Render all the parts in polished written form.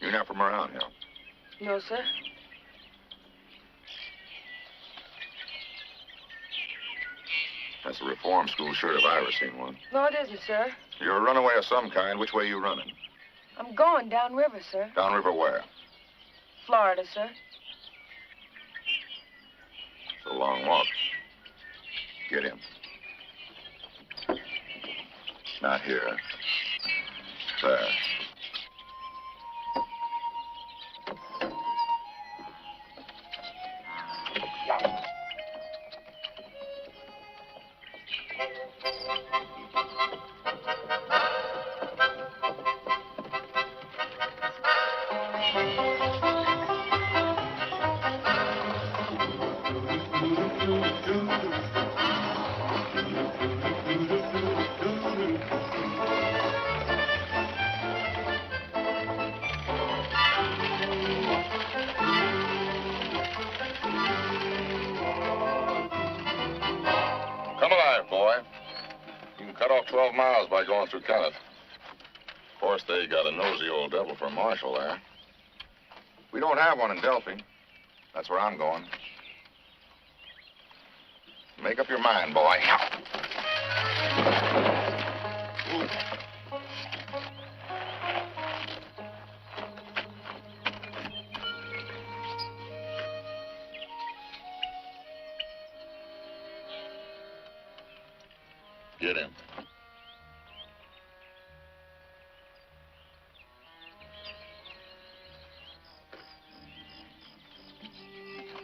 You're not from around here? No, sir. That's a reform school shirt if I ever seen one. No, it isn't, sir. You're a runaway of some kind. Which way you running? I'm going downriver, sir. Downriver where? Florida, sir. It's a long walk. Get in. Not here. There. Come alive, boy. You can cut off 12 miles by going through Kenneth. Of course, they got a nosy old devil for a marshal there. We don't have one in Delphi. That's where I'm going. Make up your mind, boy. Ooh. Get him.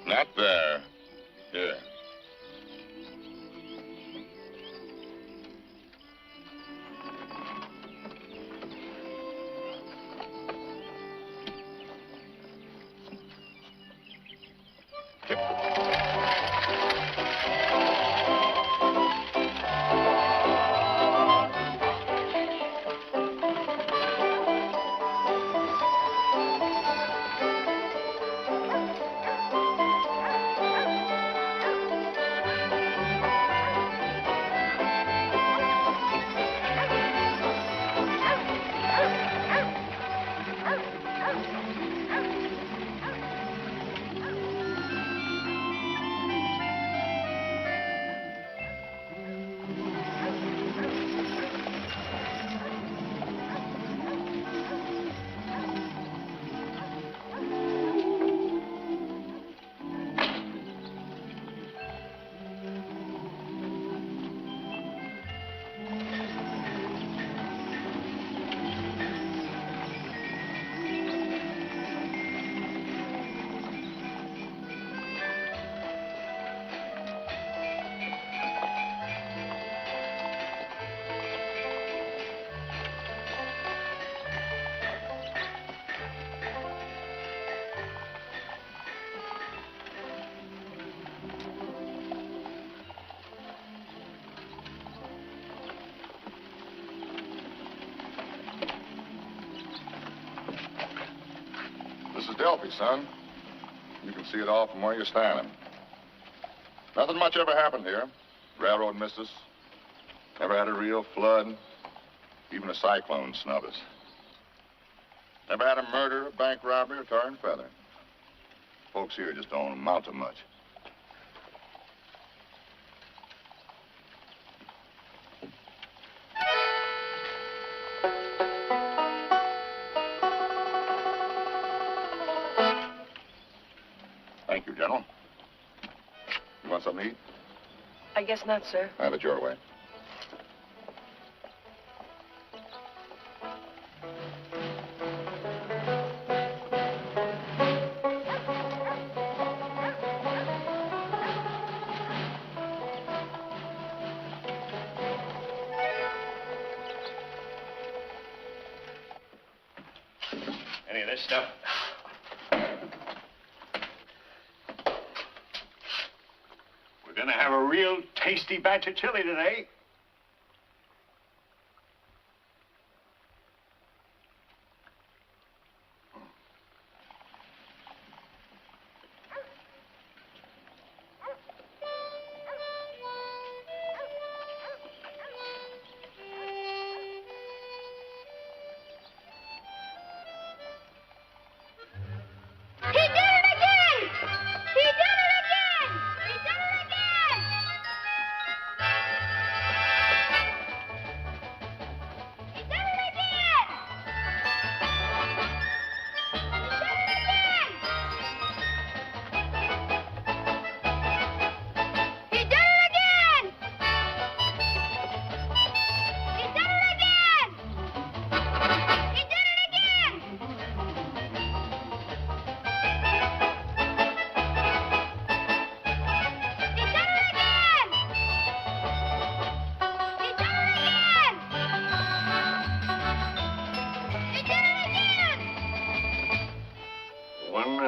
Not there. Here. This is Delphi, son. You can see it all from where you're standing. Nothing much ever happened here. Railroad missed us. Never had a real flood. Even a cyclone snubbed us. Never had a murder, a bank robbery, or tar and feather. Folks here just don't amount to much. Thank you, General. You want something to eat? I guess not, sir. Have it your way. Any of this stuff? We're gonna have a real tasty batch of chili today.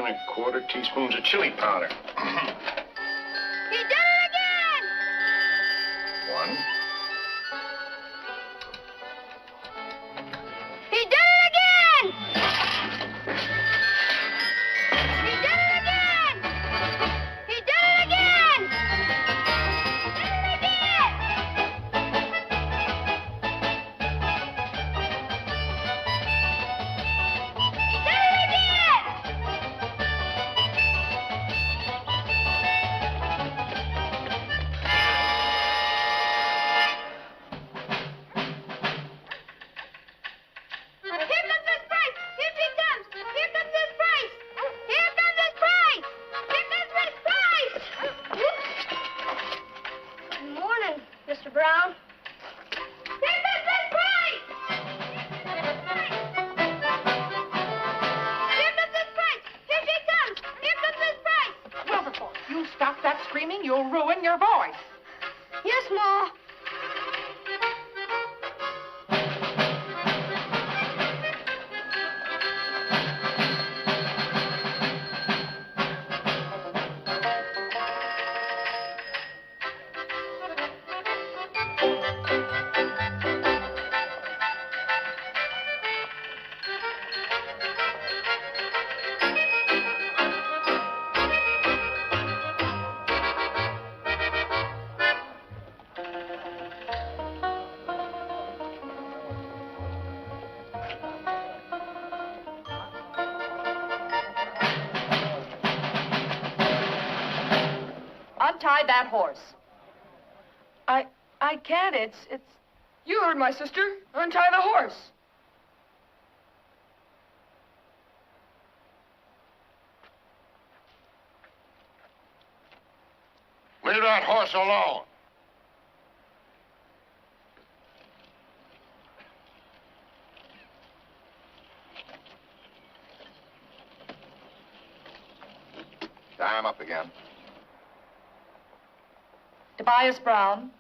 1¼ teaspoons of chili powder. He did it again! 1. He did it again! He did it again! He did it again! He did it again! You'll ruin your voice. Yes, Ma. Untie that horse. I can't. It's... You heard my sister. Untie the horse. Leave that horse alone. Tie him up again. Tobias Brown,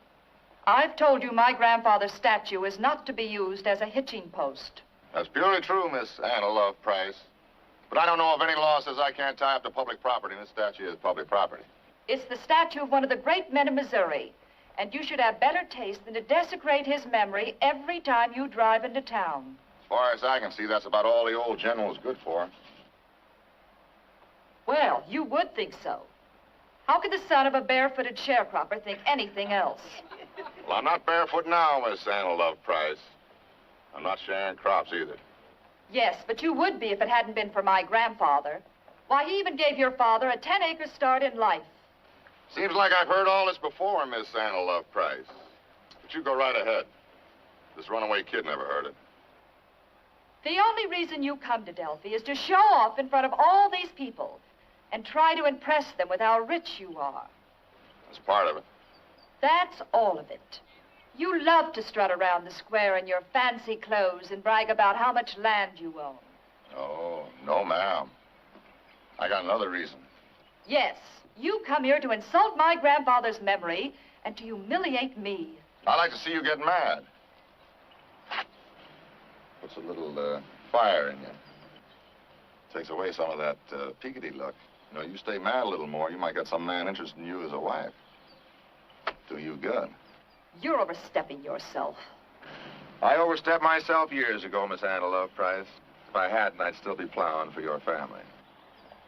I've told you my grandfather's statue is not to be used as a hitching post. That's purely true, Miss Anna Love Price. But I don't know of any law says I can't tie up to public property, and this statue is public property. It's the statue of one of the great men of Missouri, and you should have better taste than to desecrate his memory every time you drive into town. As far as I can see, that's about all the old general's good for. Well, you would think so. How could the son of a barefooted sharecropper think anything else? Well, I'm not barefoot now, Miss Anna Love Price. I'm not sharing crops either. Yes, but you would be if it hadn't been for my grandfather. Why, he even gave your father a 10-acre start in life. Seems like I've heard all this before, Miss Anna Love Price. But you go right ahead. This runaway kid never heard it. The only reason you come to Delphi is to show off in front of all these people and try to impress them with how rich you are. That's part of it. That's all of it. You love to strut around the square in your fancy clothes and brag about how much land you own. Oh, no, ma'am. I got another reason. Yes, you come here to insult my grandfather's memory and to humiliate me. I like to see you get mad. Puts a little fire in you. Takes away some of that peakedy look. You know, you stay mad a little more, you might get some man interested in you as a wife. Do you good. You're overstepping yourself. I overstepped myself years ago, Miss Anna Love Price. If I hadn't, I'd still be plowing for your family.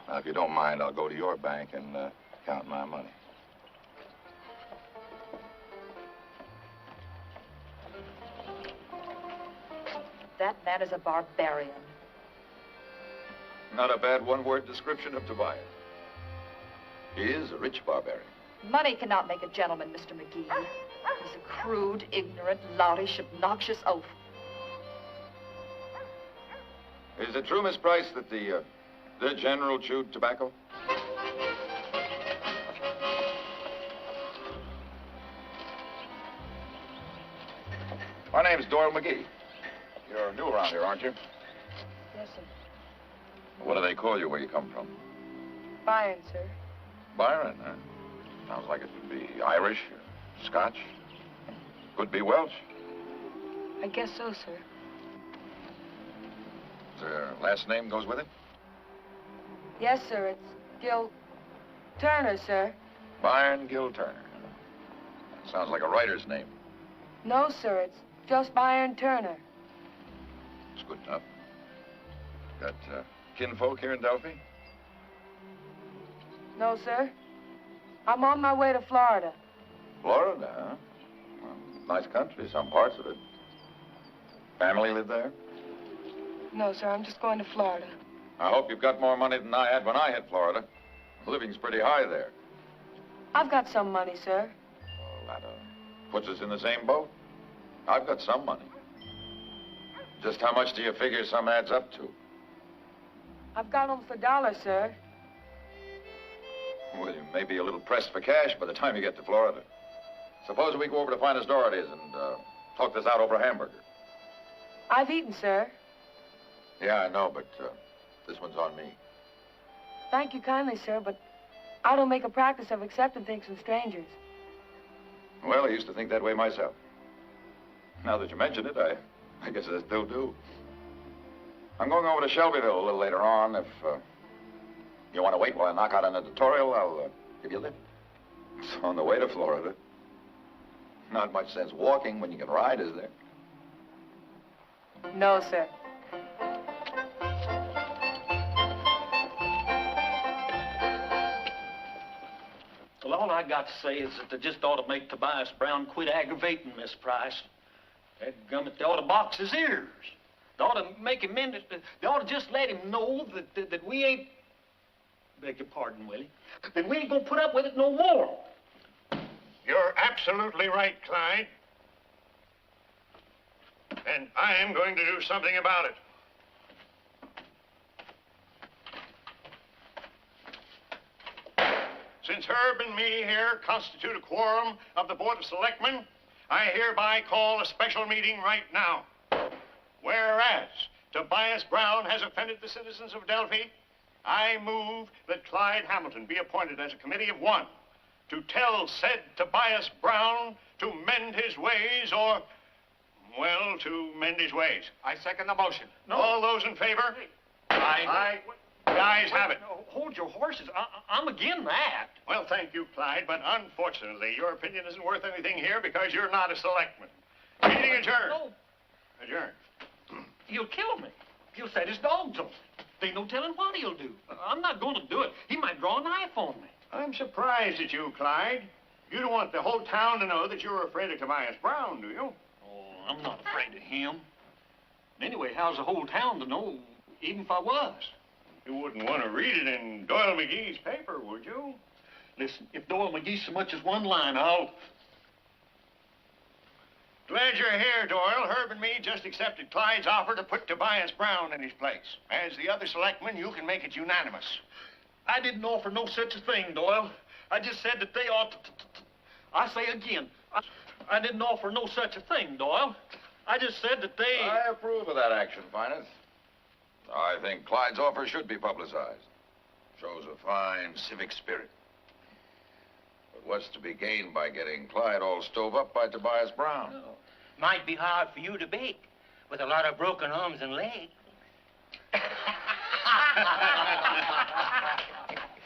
Now, if you don't mind, I'll go to your bank and count my money. That man is a barbarian. Not a bad one-word description of Tobias. He is a rich barbarian. Money cannot make a gentleman, Mr. McGee. He's a crude, ignorant, loutish, obnoxious oaf. Is it true, Miss Price, that the general chewed tobacco? My name's Doyle McGee. You're new around here, aren't you? Yes, sir. What do they call you where you come from? Byron, sir. Byron, huh? Sounds like it would be Irish, or Scotch. Could be Welsh. I guess so, sir. Is their last name goes with it? Yes, sir. It's Gil Turner, sir. Byron Gil Turner. Sounds like a writer's name. No, sir. It's just Byron Turner. It's good enough. Got kinfolk here in Delphi? No, sir. I'm on my way to Florida. Florida, huh? Well, nice country, some parts of it. Family live there? No, sir. I'm just going to Florida. I hope you've got more money than I had when I hit Florida. The living's pretty high there. I've got some money, sir. Well, that puts us in the same boat. I've got some money. Just how much do you figure some adds up to? I've got almost $1, sir. Well, you may be a little pressed for cash by the time you get to Florida. Suppose we go over to Finest Doherty's and talk this out over a hamburger. I've eaten, sir. Yeah, I know, but this one's on me. Thank you kindly, sir, but I don't make a practice of accepting things from strangers. Well, I used to think that way myself. Now that you mention it, I guess I still do. I'm going over to Shelbyville a little later on. If you want to wait while I knock out an editorial, I'll give you a lift. It's on the way to Florida. Not much sense walking when you can ride, is there? No, sir. Well, all I got to say is that they just ought to make Tobias Brown quit aggravating Miss Price. Dadgummit, they ought to box his ears. They ought to make him in. They ought to just let him know that we ain't. Beg your pardon, Willie. That we ain't gonna put up with it no more. You're absolutely right, Clyde. And I am going to do something about it. Since Herb and me here constitute a quorum of the Board of Selectmen, I hereby call a special meeting right now. Whereas Tobias Brown has offended the citizens of Delphi, I move that Clyde Hamilton be appointed as a committee of one to tell said Tobias Brown to mend his ways or, well, to mend his ways. I second the motion. No. All those in favor? Aye. The ayes have it. No, hold your horses. I'm again that. Well, thank you, Clyde, but unfortunately, your opinion isn't worth anything here because you're not a selectman. Meeting adjourned. No. Adjourned. He'll kill me. He'll set his dogs on me. Ain't no telling what he'll do. I'm not going to do it. He might draw a knife on me. I'm surprised at you, Clyde. You don't want the whole town to know that you're afraid of Tobias Brown, do you? Oh, I'm not afraid of him. Anyway, how's the whole town to know, even if I was? You wouldn't want to read it in Doyle McGee's paper, would you? Listen, if Doyle McGee so much as one line, I'll... Glad you're here, Doyle. Herb and me just accepted Clyde's offer to put Tobias Brown in his place. As the other selectmen, you can make it unanimous. I didn't offer no such a thing, Doyle. I just said that they ought to... I say again, I didn't offer no such a thing, Doyle. I just said that they... I approve of that action, Finest. I think Clyde's offer should be publicized. Shows a fine civic spirit. But what's to be gained by getting Clyde all stove up by Tobias Brown? Oh, might be hard for you to bake with a lot of broken arms and legs.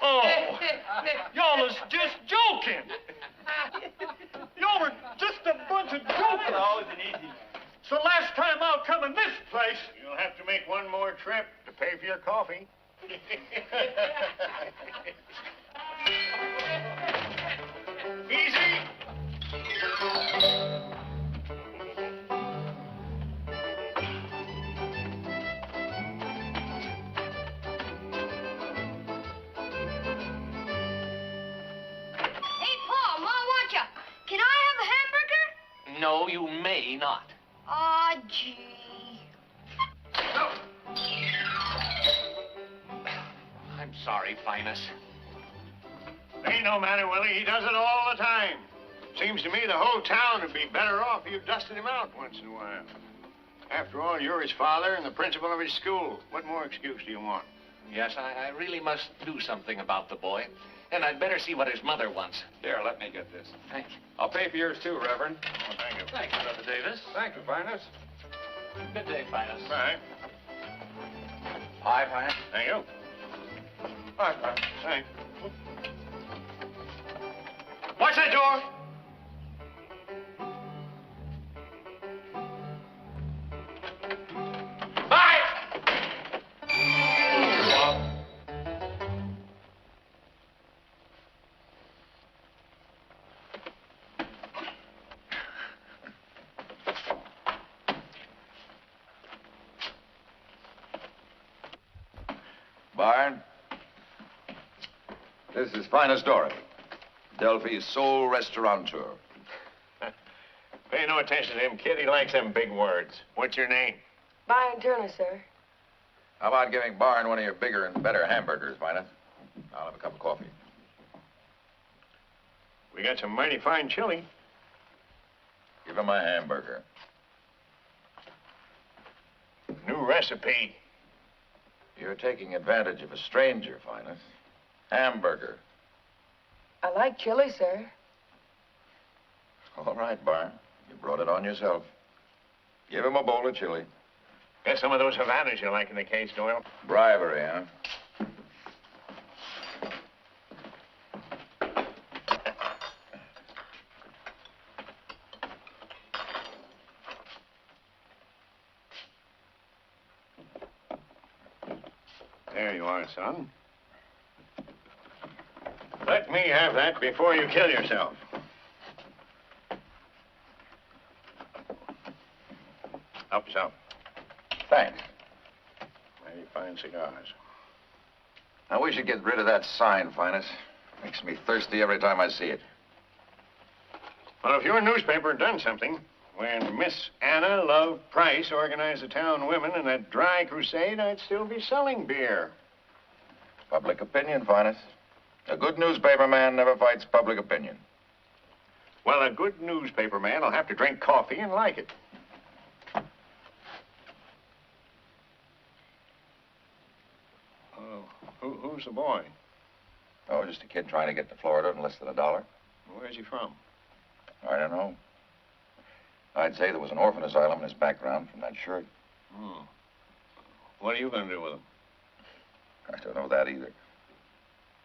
Oh, y'all is just joking. Y'all are just a bunch of jokers. Oh, it's an easy. It's the last time I'll come in this place. You'll have to make one more trip to pay for your coffee. Easy. Hey, Paul, Ma wants ya. Can I have a hamburger? No, you may not. Aw, gee. I'm sorry, Finest. Ain't no matter, Willie. He does it all the time. Seems to me the whole town would be better off if you dusted him out once in a while. After all, you're his father and the principal of his school. What more excuse do you want? Yes, I really must do something about the boy. And I'd better see what his mother wants. Here, let me get this. Thank you. I'll pay for yours too, Reverend. Oh, thank you. Thank you, Brother Davis. Thank you, Finest. Good day, Finest. Bye. Hi, Finest. Thank you. All right, Marvin. Thanks. Watch that door. Bye! Barn, this is Finest Dorothy, Delphi's sole restaurateur. Pay no attention to him, kid. He likes them big words. What's your name? Byron Turner, sir. How about giving Barn one of your bigger and better hamburgers, Finest? I'll have a cup of coffee. We got some mighty fine chili. Give him a hamburger. New recipe. You're taking advantage of a stranger, Finest. Hamburger. I like chili, sir. All right, Barn. You brought it on yourself. Give him a bowl of chili. Got some of those Havanas you like in the case, Doyle. Bribery, huh? There you are, son. Let me have that before you kill yourself. Help yourself. Thanks. Mighty fine cigars. Now, we should get rid of that sign, Finest. Makes me thirsty every time I see it. Well, if your newspaper had done something, when Miss Anna Love Price organized the town women in that dry crusade, I'd still be selling beer. Public opinion, Finest. A good newspaper man never fights public opinion. Well, a good newspaper man will have to drink coffee and like it. Oh, who's the boy? Oh, just a kid trying to get to Florida in less than $1. Where's he from? I don't know. I'd say there was an orphan asylum in his background from that shirt. Hmm. What are you going to do with him? I don't know that either.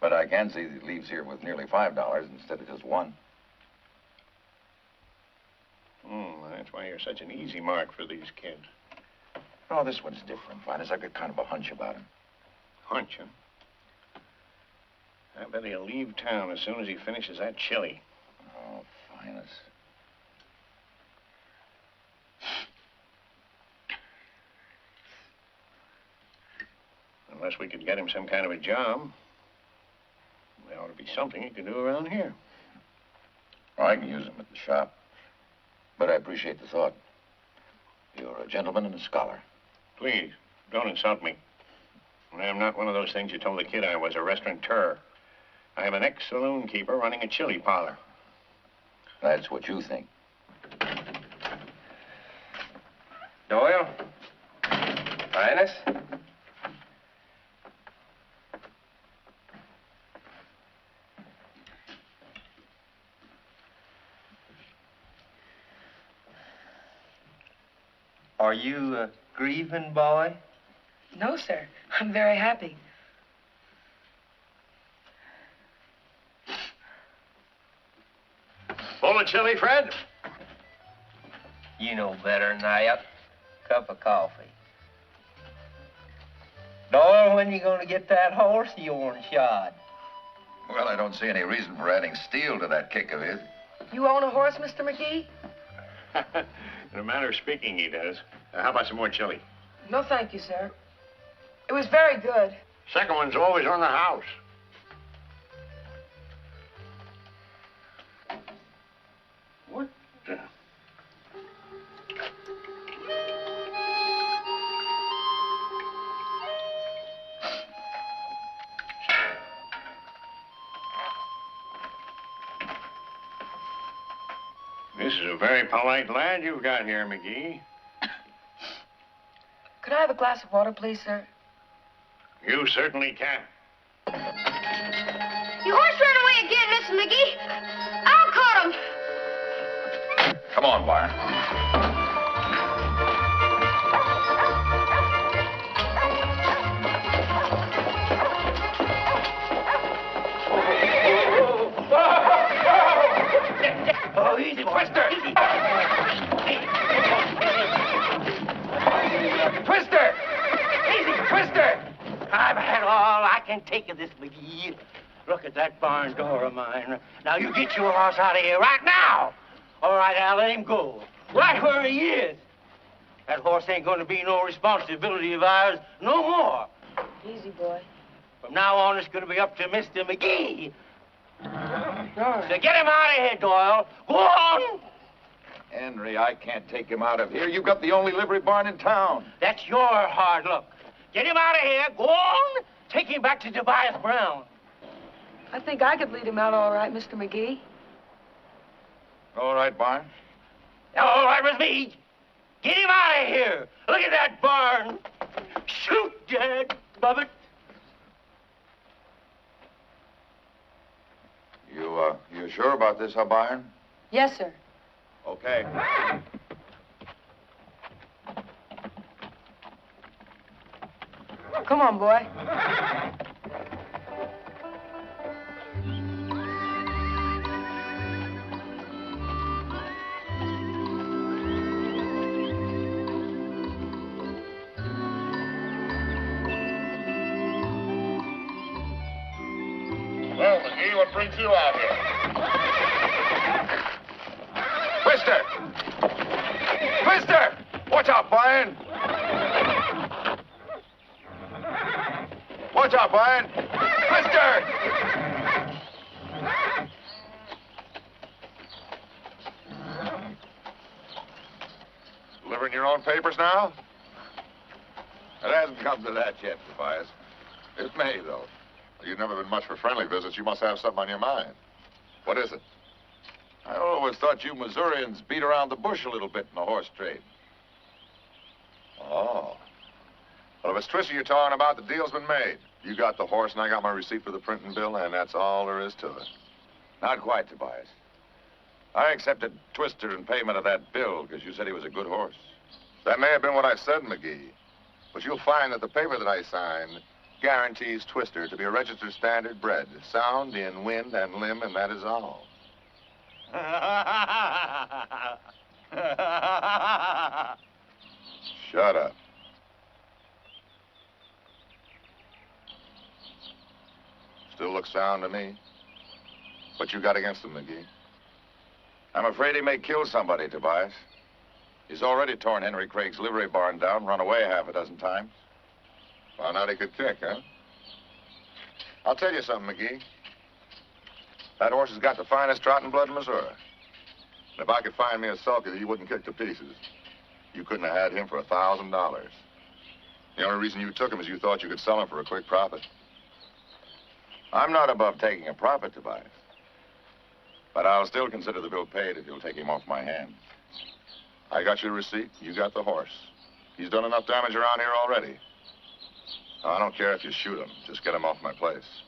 But I can see that he leaves here with nearly $5 instead of just $1. That's why you're such an easy mark for these kids. Oh, this one's different, Finest. I've got kind of a hunch about him. Hunch, huh? I bet he'll leave town as soon as he finishes that chili. Oh, Finest. Unless we could get him some kind of a job, there ought to be something he can do around here. Oh, I can use him at the shop. But I appreciate the thought. You're a gentleman and a scholar. Please, don't insult me. I'm not one of those things you told the kid I was, a restaurateur. I am an ex-saloon keeper running a chili parlor. That's what you think. Doyle? Finest? Are you a grieving boy? No, sir. I'm very happy. Full of chili, Fred? You know better than that. Cup of coffee. Doyle, when you gonna get that horse of yours shod? Well, I don't see any reason for adding steel to that kick of his. You own a horse, Mr. McGee? In a manner of speaking, he does. How about some more chili? No, thank you, sir. It was very good. Second one's always on the house. What the... This is a very polite lad you've got here, McGee. Could I have a glass of water, please, sir? You certainly can. Your horse ran away again, Mrs. McGee. I'll caught him. Come on, Byron. take of this, McGee. Look at that barn door of mine. Now, you get your horse out of here right now. All right, I'll let him go. Right where he is. That horse ain't going to be no responsibility of ours no more. Easy, boy. From now on, it's going to be up to Mr. McGee. All right. So get him out of here, Doyle. Go on. Henry, I can't take him out of here. You've got the only livery barn in town. That's your hard luck. Get him out of here. Go on. Take him back to Tobias Brown. I think I could lead him out all right, Mr. McGee. All right, Barn. All right with me. Get him out of here. Look at that barn. Shoot, Dad, Bubbit. You sure about this, huh, Byron? Yes, sir. Okay. Come on, boy. Well, McGee, what brings you out here? Twister! Twister! Watch out, Byron! Watch out, Byron! Twister! Delivering your own papers now? It hasn't come to that yet, Tobias. It may, though. You've never been much for friendly visits. You must have something on your mind. What is it? I always thought you Missourians beat around the bush a little bit in the horse trade. Oh. Well, if it's Twisty you're talking about, the deal's been made. You got the horse, and I got my receipt for the printing bill, and that's all there is to it. Not quite, Tobias. I accepted Twister in payment of that bill because you said he was a good horse. That may have been what I said, McGee. But you'll find that the paper that I signed guarantees Twister to be a registered standard bred, sound in wind and limb, and that is all. Shut up. Still looks sound to me. What you got against him, McGee? I'm afraid he may kill somebody, Tobias. He's already torn Henry Craig's livery barn down, run away half a dozen times. Found out he could kick, huh? I'll tell you something, McGee. That horse has got the finest trotting blood in Missouri. And if I could find me a sulky that you wouldn't kick to pieces, you couldn't have had him for $1,000. The only reason you took him is you thought you could sell him for a quick profit. I'm not above taking a profit, Tobias. But I'll still consider the bill paid if you'll take him off my hands. I got your receipt. You got the horse. He's done enough damage around here already. Now, I don't care if you shoot him. Just get him off my place.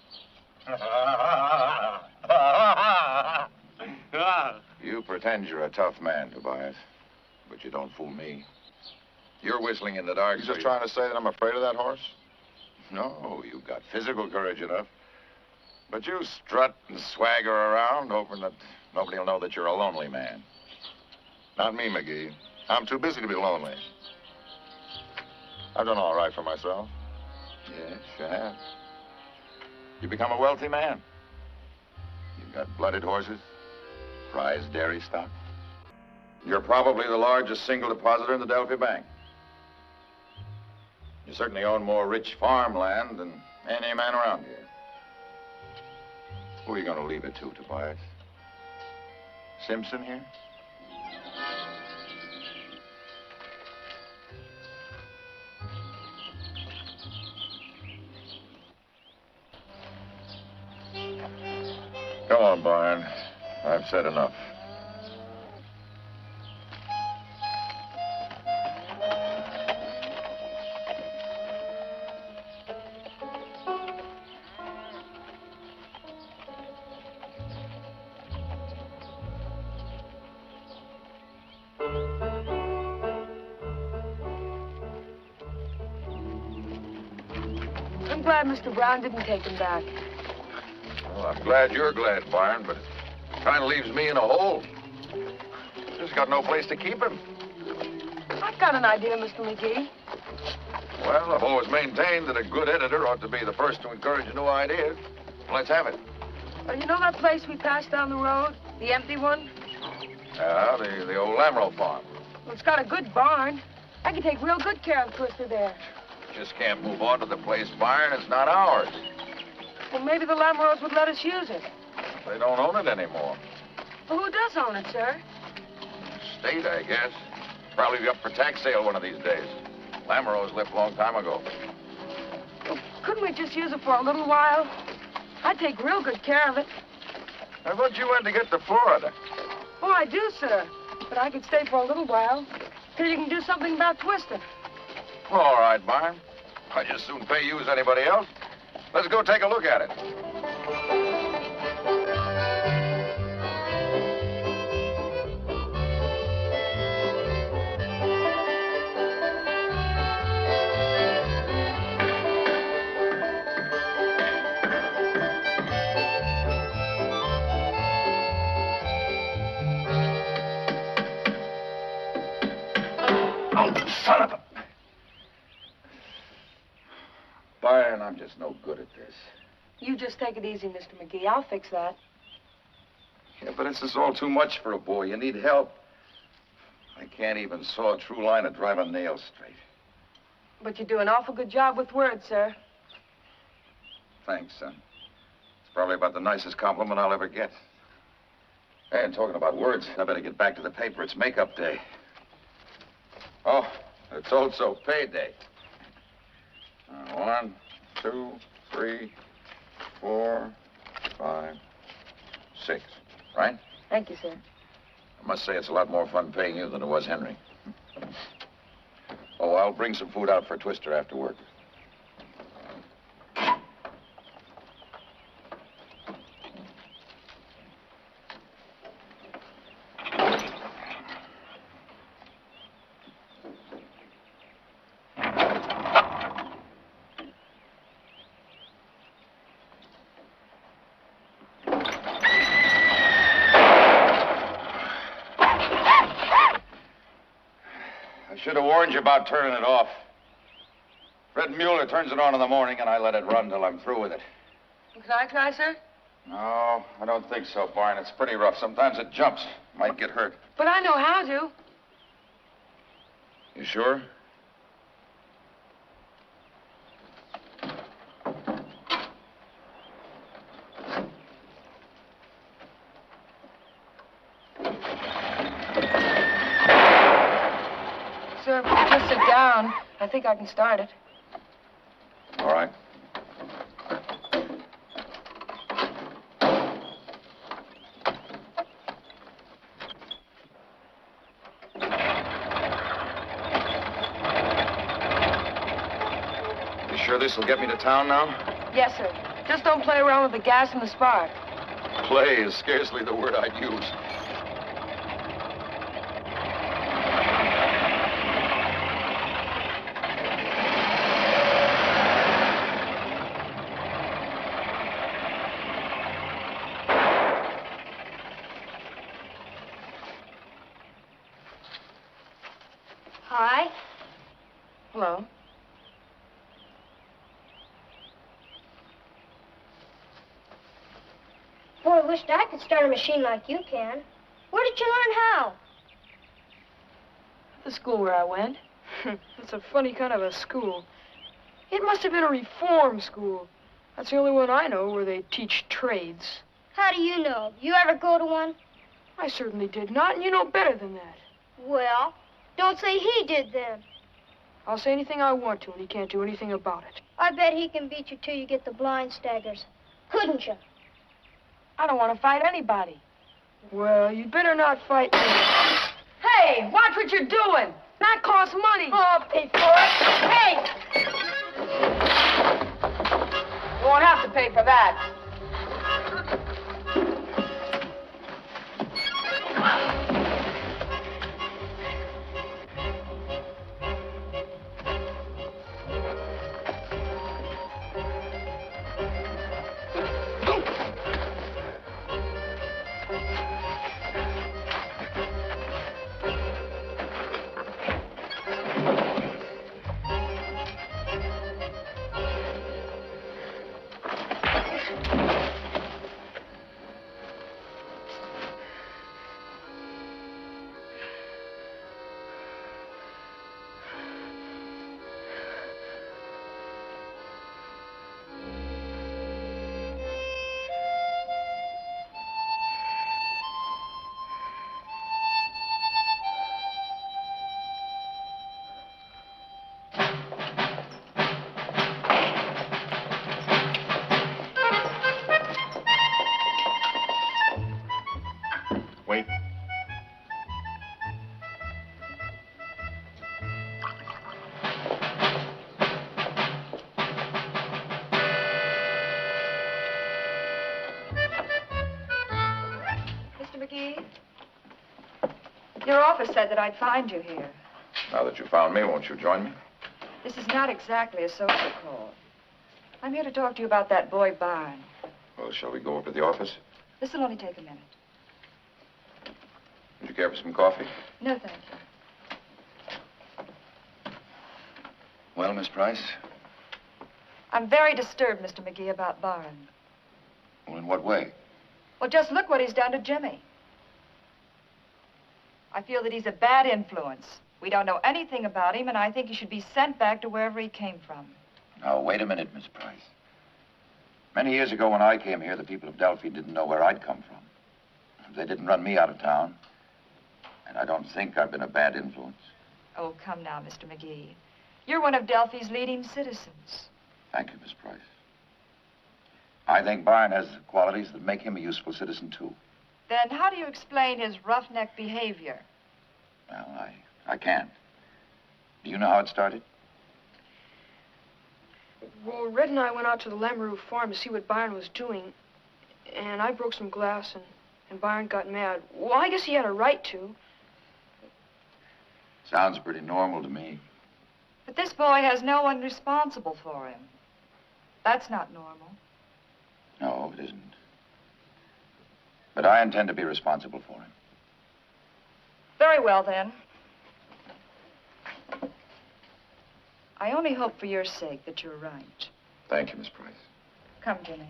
You pretend you're a tough man, Tobias. But you don't fool me. You're whistling in the dark. You just trying to say that I'm afraid of that horse? No, you've got physical courage enough. But you strut and swagger around, hoping that nobody will know that you're a lonely man. Not me, McGee. I'm too busy to be lonely. I've done all right for myself. Yes, you have. You become a wealthy man. You've got blooded horses, prize dairy stock. You're probably the largest single depositor in the Delphi Bank. You certainly own more rich farmland than any man around here. Who are you going to leave it to, Tobias? Simpson here? Come on, Barn. I've said enough. I'm glad Mr. Brown didn't take him back. Well, I'm glad you're glad, Byron, but it kind of leaves me in a hole. Just got no place to keep him. I've got an idea, Mr. McGee. Well, I've always maintained that a good editor ought to be the first to encourage a new idea. Let's have it. You know that place we passed down the road? The empty one? Yeah, the old Lamro farm. Well, it's got a good barn. I can take real good care of Twister there. Just can't move on to the place barn. It's not ours. Well, maybe the Lamros would let us use it. They don't own it anymore. Well, who does own it, sir? State, I guess. Probably be up for tax sale one of these days. Lamros left a long time ago. Well, couldn't we just use it for a little while? I'd take real good care of it. I thought you went to get to Florida. Oh, I do, sir. But I could stay for a little while. Till you can do something about Twister. Well, all right, Barn. I'd just soon pay you as anybody else. Let's go take a look at it. Son of a... Byron, I'm just no good at this. You just take it easy, Mr. McGee. I'll fix that. Yeah, but this is all too much for a boy. You need help. I can't even saw a true line or drive a nail straight. But you do an awful good job with words, sir. Thanks, son. It's probably about the nicest compliment I'll ever get. Hey, and talking about words, I better get back to the paper. It's makeup day. Oh, it's also payday. 1, 2, 3, 4, 5, 6. Right? Thank you, sir. I must say it's a lot more fun paying you than it was Henry. Oh, I'll bring some food out for Twister after work. Should have warned you about turning it off. Fred Mueller turns it on in the morning, and I let it run till I'm through with it. Can I try, sir? No, I don't think so, Barn. It's pretty rough. Sometimes it jumps. Might get hurt. But I know how to. You sure? Sir, if you just sit down, I think I can start it. All right. You sure this will get me to town now? Yes, sir. Just don't play around with the gas and the spark. Play is scarcely the word I'd use. Hi. Hello. Boy, I wished I could start a machine like you can. Where did you learn how? The school where I went. It's a funny kind of a school. It must have been a reform school. That's the only one I know where they teach trades. How do you know? You ever go to one? I certainly did not, and you know better than that. Well, don't say he did then. I'll say anything I want to, and he can't do anything about it. I bet he can beat you till you get the blind staggers. Couldn't you? I don't want to fight anybody. Well, you'd better not fight me. Hey, watch what you're doing. That costs money. Oh, I'll pay for it. Hey! You won't have to pay for that. Wait. Mr. McGee, your office said that I'd find you here. Now that you found me, won't you join me? This is not exactly a social call. I'm here to talk to you about that boy Barn. Well, shall we go over to the office? This will only take a minute. Would you care for some coffee? No, thank you. Well, Miss Price? I'm very disturbed, Mr. McGee, about Barn. Well, in what way? Well, just look what he's done to Jimmy. I feel that he's a bad influence. We don't know anything about him, and I think he should be sent back to wherever he came from. Now, wait a minute, Miss Price. Many years ago when I came here, the people of Delphi didn't know where I'd come from. They didn't run me out of town. And I don't think I've been a bad influence. Oh, come now, Mr. McGee. You're one of Delphi's leading citizens. Thank you, Miss Price. I think Barn has qualities that make him a useful citizen, too. Then how do you explain his roughneck behavior? Well, I can't. Do you know how it started? Well, Red and I went out to the Lamoureux farm to see what Byron was doing. And I broke some glass, and Byron got mad. Well, I guess he had a right to. Sounds pretty normal to me. But this boy has no one responsible for him. That's not normal. No, it isn't. But I intend to be responsible for him. Very well, then. I only hope for your sake that you're right. Thank you, Miss Price. Come, Jimmy.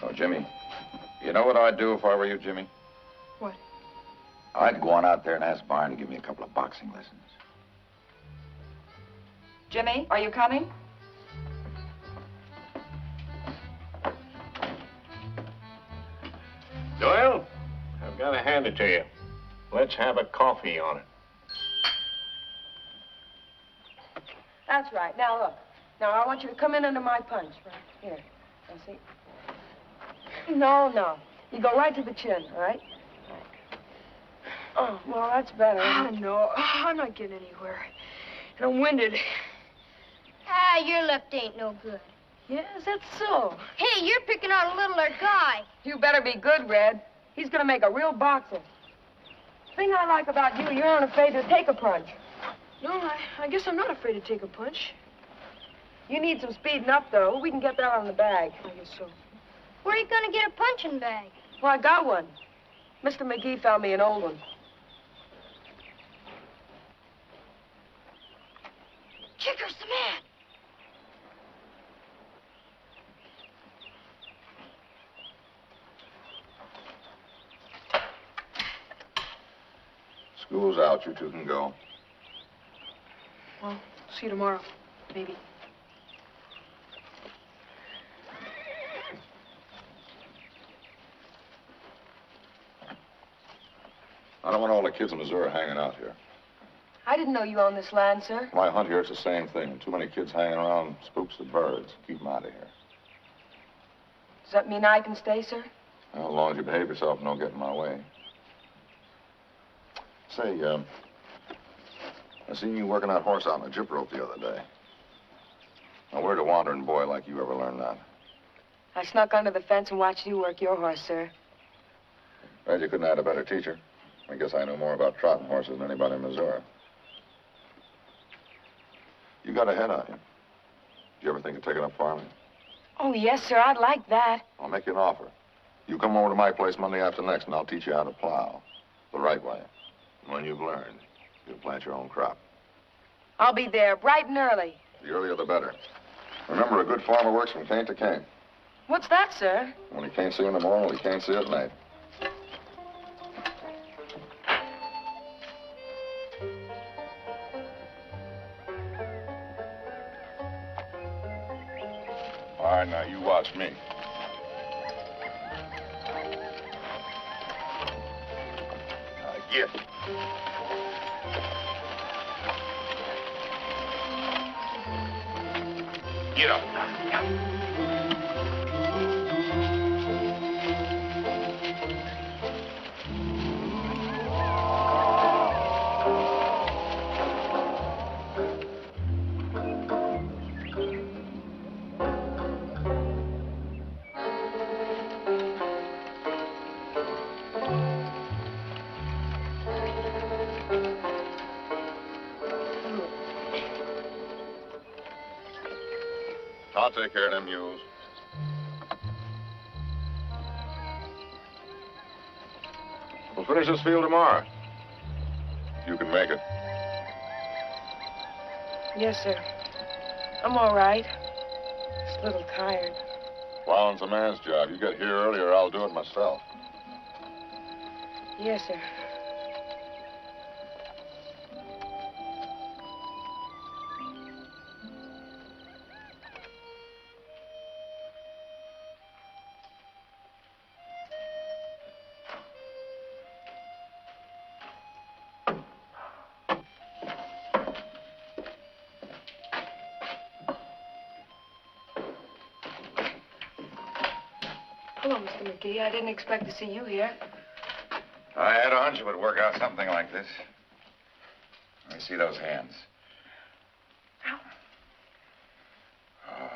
Oh, Jimmy, you know what I'd do if I were you, Jimmy? What? I'd go on out there and ask Barn to give me a couple of boxing lessons. Jimmy, are you coming? Doyle, I've got to hand it to you. Let's have a coffee on it. That's right. Now, look. Now, I want you to come in under my punch. Right here. Now, see? No. You go right to the chin, all right? Oh, well, that's better. Oh, no. I'm not getting anywhere. And I'm winded. Ah, your left ain't no good. Yes, that's so. Hey, you're picking on a littler guy. You better be good, Red. He's gonna make a real boxer. Thing I like about you, you're unafraid to take a punch. No, I guess I'm not afraid to take a punch. You need some speeding up, though. We can get that on the bag. I guess so. Where are you gonna get a punching bag? Well, I got one. Mr. McGee found me an old one. Chicker's the man. School's out. You two can go. Well, see you tomorrow, maybe. I don't want all the kids in Missouri hanging out here. I didn't know you owned this land, sir. When I hunt here, it's the same thing. Too many kids hanging around spooks the birds. Keep them out of here. Does that mean I can stay, sir? Well, as long as you behave yourself and don't get in my way. Say, I seen you working that horse out in a jip rope the other day. Now, where'd a wandering boy like you ever learn that? I snuck under the fence and watched you work your horse, sir. Glad you couldn't have had a better teacher. I guess I know more about trotting horses than anybody in Missouri. You got a head on you. Did you ever think of taking up farming? Oh, yes, sir. I'd like that. I'll make you an offer. You come over to my place Monday after next, and I'll teach you how to plow the right way. And when you've learned, you'll plant your own crop. I'll be there bright and early. The earlier, the better. Remember, a good farmer works from cane to cane. What's that, sir? When he can't see in the morning, he can't see at night. All right, now, you watch me. Get. Get up. I'll take care of them mules. We'll finish this field tomorrow. You can make it. Yes, sir. I'm all right. Just a little tired. Plowing's a man's job. You get here early or I'll do it myself. Yes, sir. Hello, Mr. McGee. I didn't expect to see you here. I had a hunch it would work out something like this. Let me see those hands. Oh,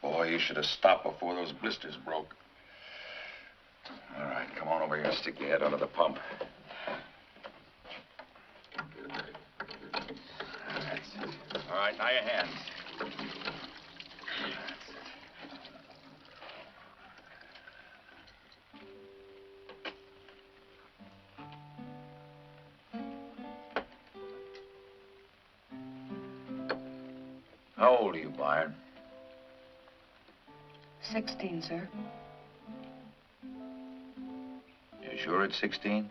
boy, you should have stopped before those blisters broke. All right, come on over here and stick your head under the pump. All right, now your hands. How old are you, Byron? 16, sir. You sure it's 16?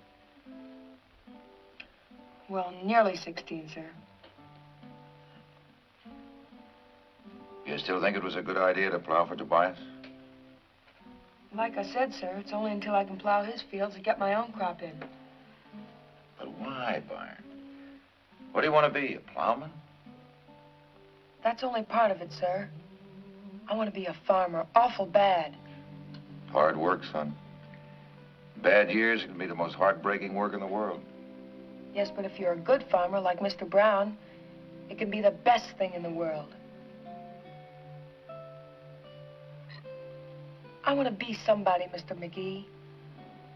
Well, nearly 16, sir. You still think it was a good idea to plow for Tobias? Like I said, sir, it's only until I can plow his fields and get my own crop in. But why, Byron? What do you want to be, a plowman? That's only part of it, sir. I want to be a farmer, awful bad. Hard work, son. Bad years can be the most heartbreaking work in the world. Yes, but if you're a good farmer like Mr. Brown, it can be the best thing in the world. I want to be somebody, Mr. McGee.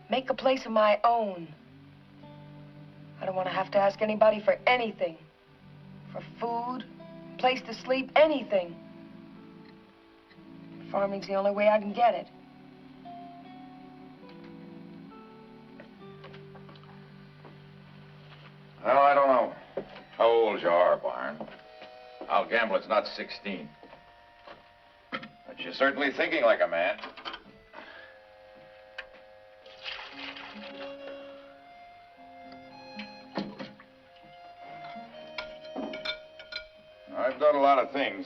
Make a place of my own. I don't want to have to ask anybody for anything. For food, place to sleep, anything. Farming's the only way I can get it. Well, I don't know how old you are, Byron. I'll gamble it's not 16. But you're certainly thinking like a man. I've done a lot of things.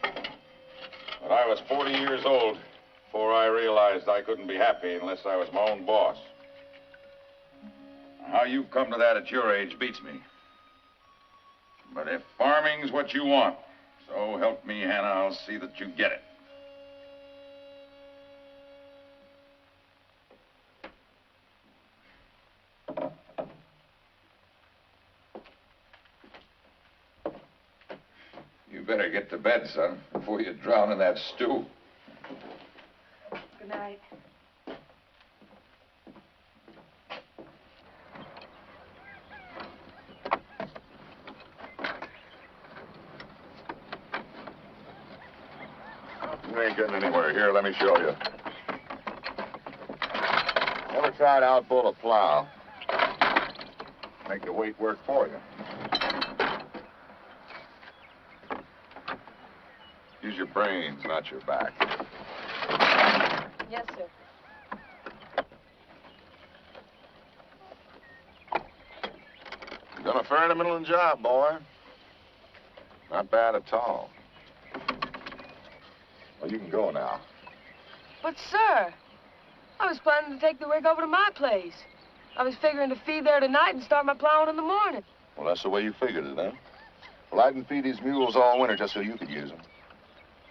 But I was 40 years old before I realized I couldn't be happy unless I was my own boss. How you've come to that at your age beats me. But if farming's what you want, so help me, Hannah, I'll see that you get it. You better get to bed, son, before you drown in that stew. Good night. You ain't getting anywhere. Here, let me show you. Never tried to outpull a plow. Make the weight work for you. Use your brains, not your back. Yes, sir. You've done a fair and middling job, boy. Not bad at all. Well, you can go now. But, sir, I was planning to take the rig over to my place. I was figuring to feed there tonight and start my plowing in the morning. Well, that's the way you figured it, huh? Well, I didn't feed these mules all winter just so you could use them.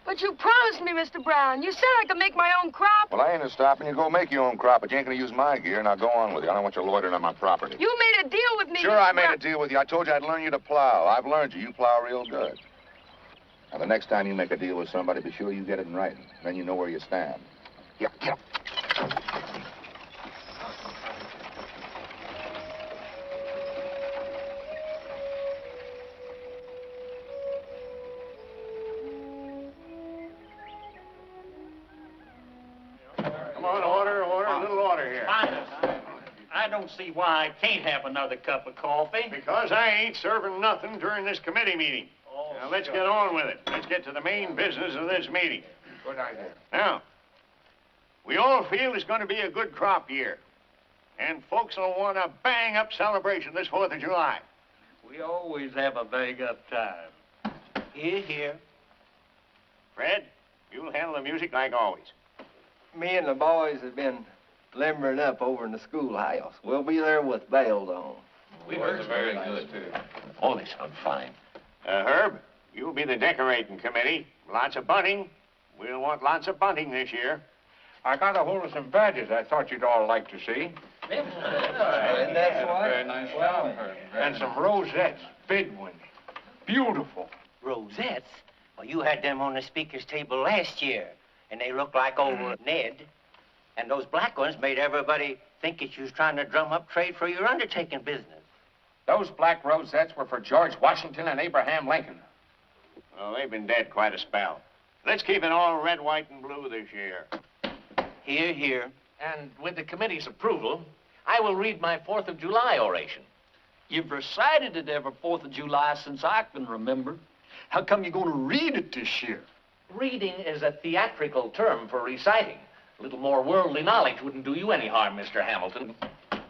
But you promised me, Mr. Brown. You said I could make my own crop. Well, I ain't stopping you. Go make your own crop, but you ain't gonna use my gear. Now go on with you. I don't want you loitering on my property. You made a deal with me. Sure, Mr. I made Brown. a deal with you. I told you I'd learn you to plow. I've learned you. You plow real good. Now, the next time you make a deal with somebody, be sure you get it in writing. Then you know where you stand. Yeah, get up. don't see why I can't have another cup of coffee. Because I ain't serving nothing during this committee meeting. Oh, Now, let's get on with it. Let's get to the main business of this meeting. Good idea. Now, we all feel it's going to be a good crop year. And folks will want a bang-up celebration this 4th of July. We always have a bang-up time. Here, here. Fred, you'll handle the music like always. Me and the boys have been limbering up over in the schoolhouse. We'll be there with bells on. We heard very good, too. Oh, they sound fine. Herb, you'll be the decorating committee. Lots of bunting. We'll want lots of bunting this year. I got a hold of some badges I thought you'd all like to see. And that's what? Very nice job, Herb. And some rosettes, big ones. Beautiful. Rosettes? Well, you had them on the speaker's table last year, and they looked like old Ned. And those black ones made everybody think that you was trying to drum up trade for your undertaking business. Those black rosettes were for George Washington and Abraham Lincoln. Well, they've been dead quite a spell. Let's keep it all red, white, and blue this year. Here, here. And with the committee's approval, I will read my 4th of July oration. You've recited it every 4th of July since I can remember. How come you're going to read it this year? Reading is a theatrical term for reciting. A little more worldly knowledge wouldn't do you any harm, Mr. Hamilton.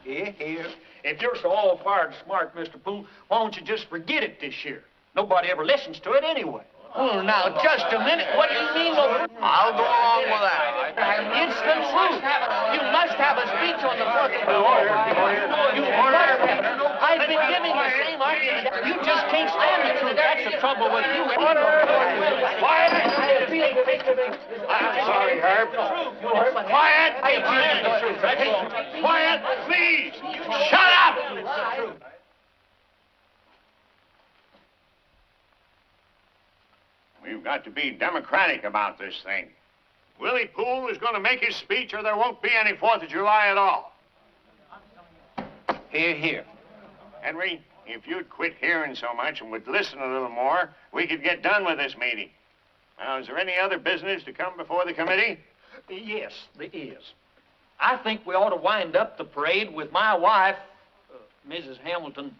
Here, here. If you're so all-fired smart, Mr. Poole, why don't you just forget it this year? Nobody ever listens to it anyway. Oh, now, just a minute. What do you mean? I'll go along with that. It's the truth. You must have a speech on the 4th of July. You must have it. I've been giving the same argument. You just can't stand the truth. That's the trouble with you. Quiet! I'm sorry, Herb. Quiet! Quiet, please! Shut up! We've got to be democratic about this thing. Willie Poole is going to make his speech or there won't be any 4th of July at all. Here, here. Henry, if you'd quit hearing so much and would listen a little more, we could get done with this meeting. Now, is there any other business to come before the committee? Yes, there is. I think we ought to wind up the parade with my wife, Mrs. Hamilton,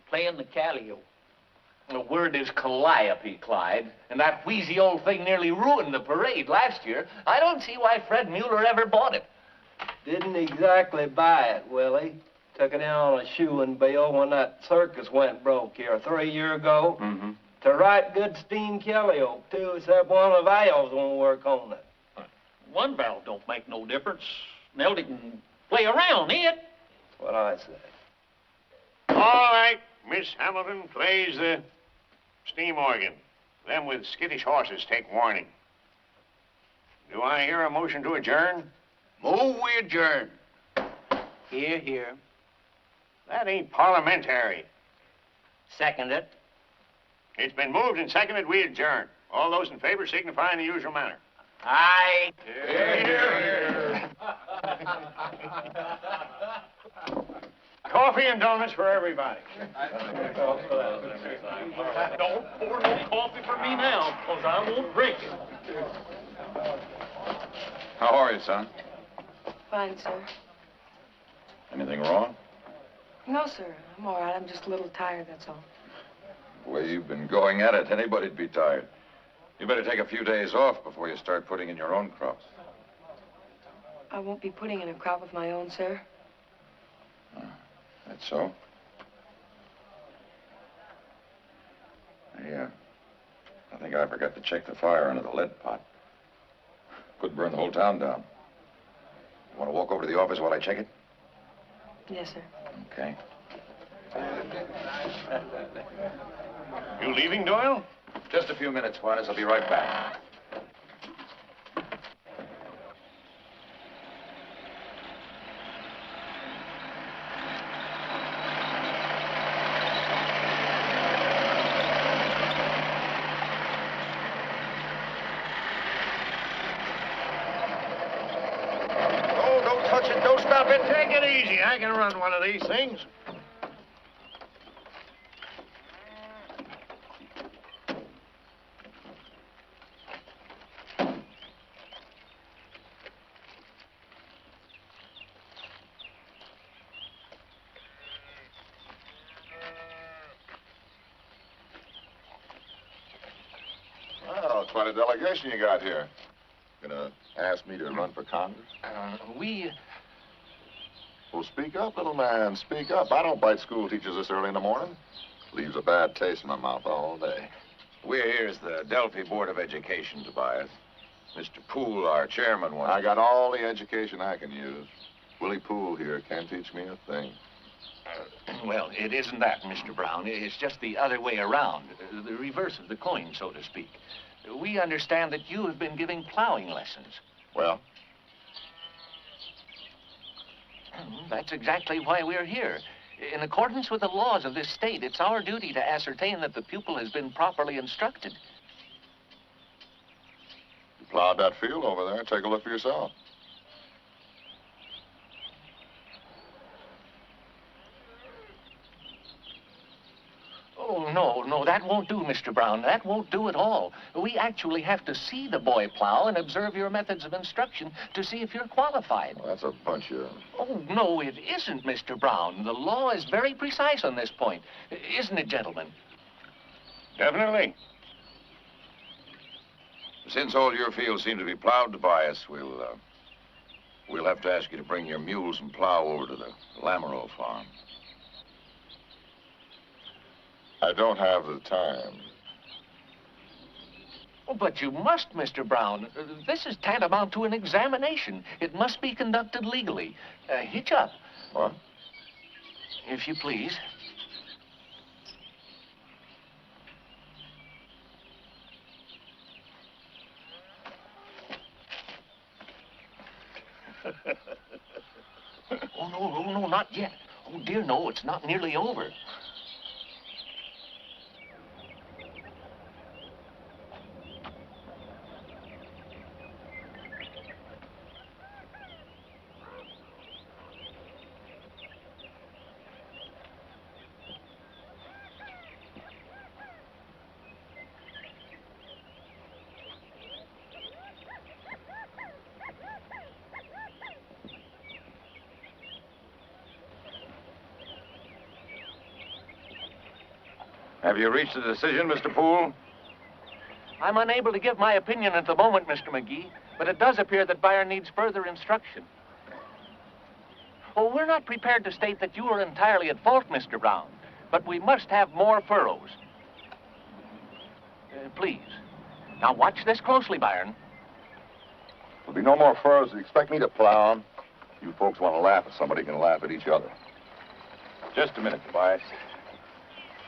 playing the calliope. The word is calliope, Clyde, and that wheezy old thing nearly ruined the parade last year. I don't see why Fred Mueller ever bought it. Didn't exactly buy it, Willie. Took it in on a shoeing bill when that circus went broke here 3 years ago. Mm-hmm. To write good steam calliope, too, except one of the valves won't work on it. One valve don't make no difference. Neldy can play around it. That's what I say. All right, Miss Hamilton plays the steam organ. Them with skittish horses take warning. Do I hear a motion to adjourn? Move, we adjourn. Here, here. That ain't parliamentary. Second it. It's been moved and seconded, we adjourn. All those in favor signify in the usual manner. Aye. Coffee and donuts for everybody. Don't pour no coffee for me now, because I won't drink it. How are you, son? Fine, sir. Anything wrong? No, sir. I'm all right. I'm just a little tired, that's all. The way you've been going at it, anybody'd be tired. You better take a few days off before you start putting in your own crops. I won't be putting in a crop of my own, sir. That's so? I think I forgot to check the fire under the lead pot. Could burn the whole town down. You want to walk over to the office while I check it? Yes, sir. Okay. You leaving, Doyle? Just a few minutes, Juanes. I'll be right back. Oh, don't touch it. Don't stop it. Take it easy. I can run one of these things. quite a delegation you got here. Gonna ask me to run for Congress? Well, speak up, little man. Speak up. I don't bite school teachers this early in the morning. Leaves a bad taste in my mouth all day. We're here as the Delphi Board of Education, Tobias. Mr. Poole, our chairman, wants... I got all the education I can use. Willie Poole here can't teach me a thing. Well, it isn't that, Mr. Brown. It's just the other way around. The reverse of the coin, so to speak. We understand that you have been giving plowing lessons. Well? That's exactly why we're here. In accordance with the laws of this state, it's our duty to ascertain that the pupil has been properly instructed. You plowed that field over there. Take a look for yourself. Oh, no, that won't do, Mr. Brown. That won't do at all. We actually have to see the boy plow and observe your methods of instruction to see if you're qualified. Well, that's a bunch of... Oh, no, it isn't, Mr. Brown. The law is very precise on this point. Isn't it, gentlemen? Definitely. Since all your fields seem to be plowed, Tobias, we'll have to ask you to bring your mules and plow over to the Lamoureux farm. I don't have the time. Oh, but you must, Mr. Brown. This is tantamount to an examination. It must be conducted legally. Hitch up. What? If you please. Oh, no, not yet. Oh, dear, no, it's not nearly over. Have you reached a decision, Mr. Poole? I'm unable to give my opinion at the moment, Mr. McGee, but it does appear that Byron needs further instruction. Oh, we're not prepared to state that you are entirely at fault, Mr. Brown, but we must have more furrows. Please. Now, watch this closely, Byron. There'll be no more furrows. You expect me to plow 'em? You folks want to laugh at somebody can laugh at each other. Just a minute, Tobias.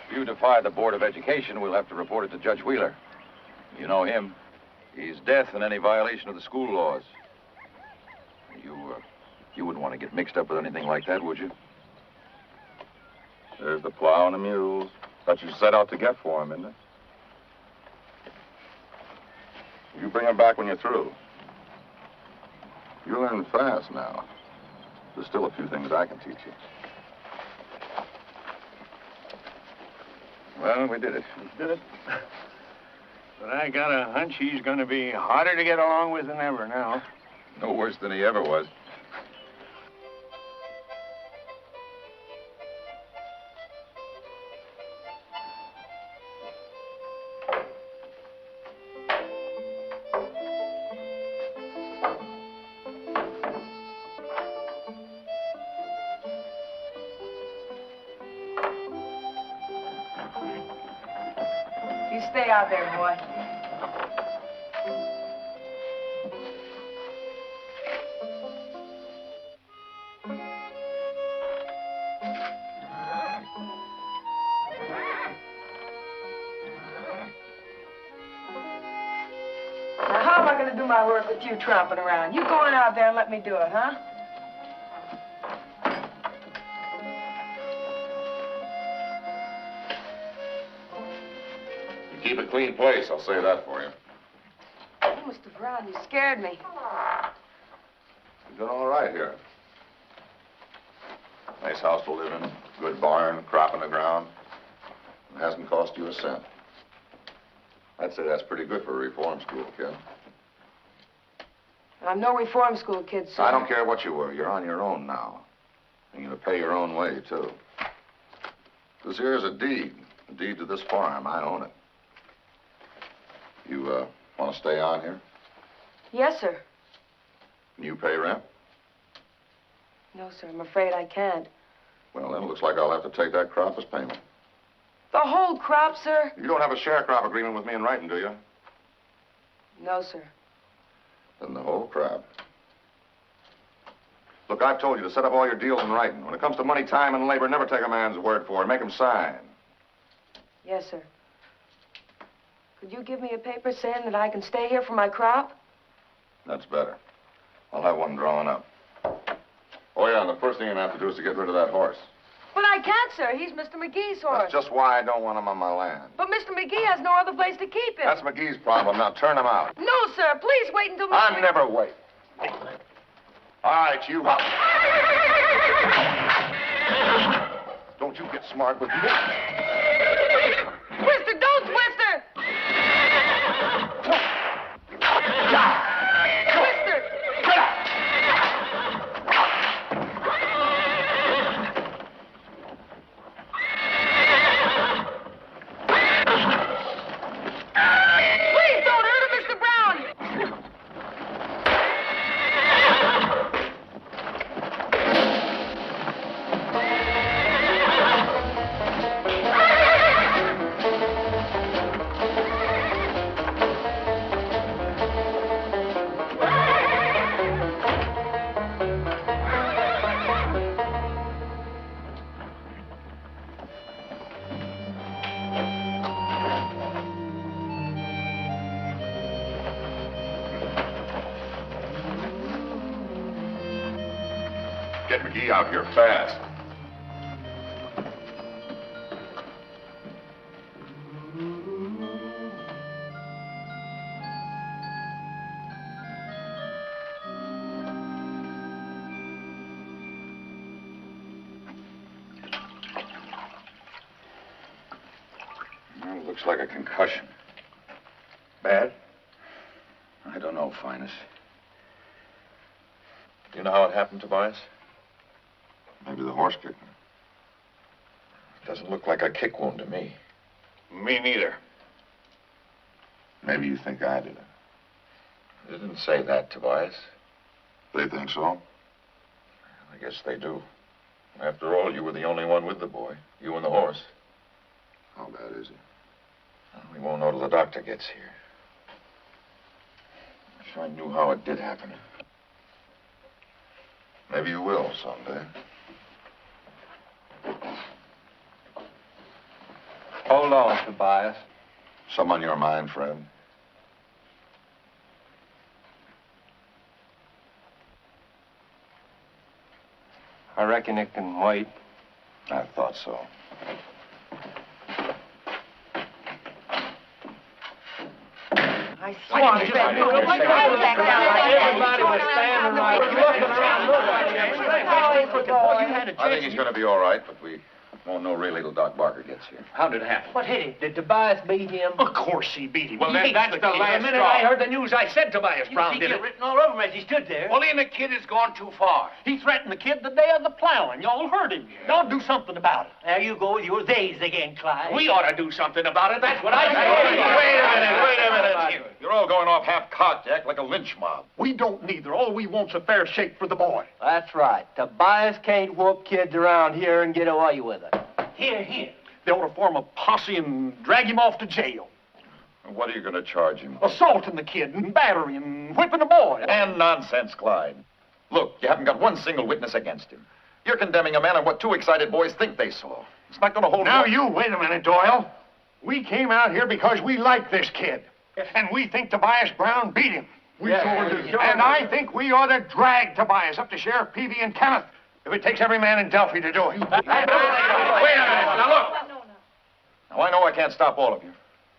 If you defy the Board of Education, we'll have to report it to Judge Wheeler. You know him. He's death in any violation of the school laws. You wouldn't want to get mixed up with anything like that, would you? There's the plow and the mules. That you set out to get for him, isn't it? You bring him back when you're through. You're learning fast now. There's still a few things I can teach you. Well, we did it. Did it? But I got a hunch he's going to be harder to get along with than ever now. No worse than he ever was. You stay out there, boy. Now, how am I going to do my work with you tromping around? You go on out there and let me do it, huh? Keep a clean place, I'll say that for you. Oh, Mr. Brown, you scared me. You're doing all right here. Nice house to live in, good barn, crop in the ground. It hasn't cost you a cent. I'd say that's pretty good for a reform school kid. I'm no reform school kid, sir. I don't care what you were. You're on your own now. And you're going to pay your own way, too. This here's a deed to this farm. I own it. You Want to stay on here? Yes, sir. Can you pay rent? No, sir, I'm afraid I can't. Well, then it looks like I'll have to take that crop as payment. The whole crop, sir? You don't have a sharecrop agreement with me in writing, do you? No, sir. Then the whole crop. Look, I've told you to set up all your deals in writing. When it comes to money, time, and labor, never take a man's word for it. Make him sign. Yes, sir. Could you give me a paper saying that I can stay here for my crop? That's better. I'll have one drawn up. Oh, yeah, and the first thing you're going to have to do is to get rid of that horse. But I can't, sir. He's Mr. McGee's horse. That's just why I don't want him on my land. But Mr. McGee has no other place to keep him. That's McGee's problem. Now turn him out. No, sir. Please wait until Mr. I'm never waiting. All right, you. Don't you get smart with me. Twister, don't Twister! Twister! Please don't hurt him, Mr. Brown! Get McGee out here fast. Well, it looks like a concussion. Bad? I don't know, Finest. You know how it happened, Tobias? Maybe the horse kicked him. Doesn't look like a kick wound to me. Me neither. Maybe you think I did it. They didn't say that, Tobias. They think so? I guess they do. After all, you were the only one with the boy. You and the horse. How bad is he? Well, we won't know till the doctor gets here. Wish I knew how it did happen. Maybe you will someday. Hold on, Tobias. Some on your mind, Fred? I reckon it can wait. I thought so. I swear to God. Everybody was standing right looking around. I think he's going to be all right, but we won't know really till Doc Barker gets here. How did it happen? What hit him? Did Tobias beat him? Of course he beat him. Well, He then hates that's the kid. last The minute straw. I heard the news, I said Tobias Brown You did see it. written all over him as he stood there. Well, then the kid has gone too far. He threatened the kid the day of the plowing. Y'all heard him. Y'all do something about it. There you go with your days again, Clyde. We ought to do something about it. That's what I say. Wait a minute. You're all going off half-cocked, act like a lynch mob. We don't neither. All we want's a fair shake for the boy. That's right. Tobias can't whoop kids around here and get away with it. Here. They ought to form a posse and drag him off to jail. What are you going to charge him? Assaulting the kid and battery and whipping the boy. And nonsense, Clyde. Look, you haven't got one single witness against him. You're condemning a man on what two excited boys think they saw. It's not going to hold Now, up. you wait a minute, Doyle. We came out here because we like this kid. And we think Tobias Brown beat him. We sure do. And I think we ought to drag Tobias up to Sheriff Peavy and Kenneth if it takes every man in Delphi to do it. Wait a minute. Now, look. Now, I know I can't stop all of you,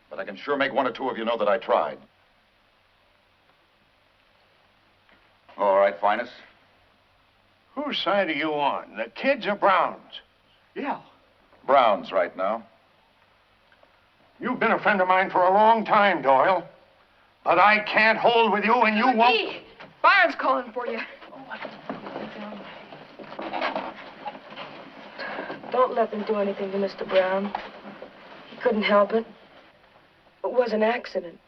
but I can sure make one or two of you know that I tried. All right, Finest. Whose side are you on, the kids or Brown's? Yeah. Brown's right now. You've been a friend of mine for a long time, Doyle. But I can't hold with you, and you won't. McGee, Byron's calling for you. Don't let them do anything to Mr. Brown. He couldn't help it. It was an accident.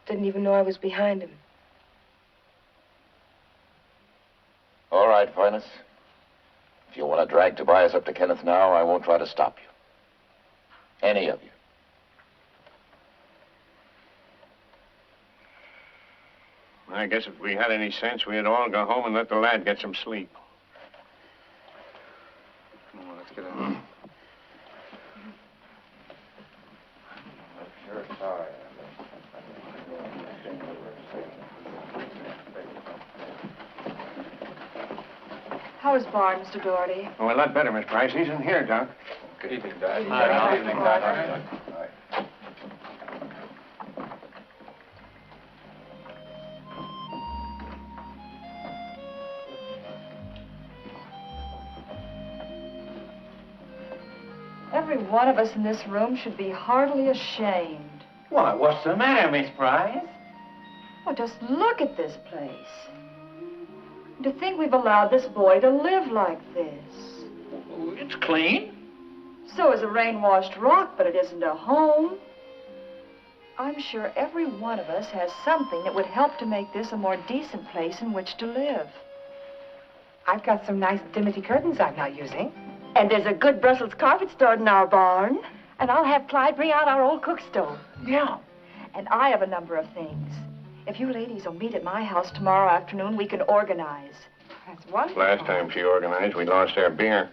Didn't even know I was behind him. All right, Finus. If you want to drag Tobias up to Kenneth now, I won't try to stop you. Any of you. I guess if we had any sense, we'd all go home and let the lad get some sleep. Come on, let's get in. How is Bard, Mr. Doherty? Oh, a lot better, Miss Price. He's in here, Doc. Good evening, Dad. Good evening, Dad. Every one of us in this room should be heartily ashamed. Why, what's the matter, Miss Price? Well, just look at this place. To think we've allowed this boy to live like this. It's clean. So is a rain-washed rock, but it isn't a home. I'm sure every one of us has something that would help to make this a more decent place in which to live. I've got some nice dimity curtains I'm not using. And there's a good Brussels carpet stored in our barn. And I'll have Clyde bring out our old cook stove. Yeah. And I have a number of things. If you ladies will meet at my house tomorrow afternoon, we can organize. That's wonderful. Last time she organized, we lost our beer.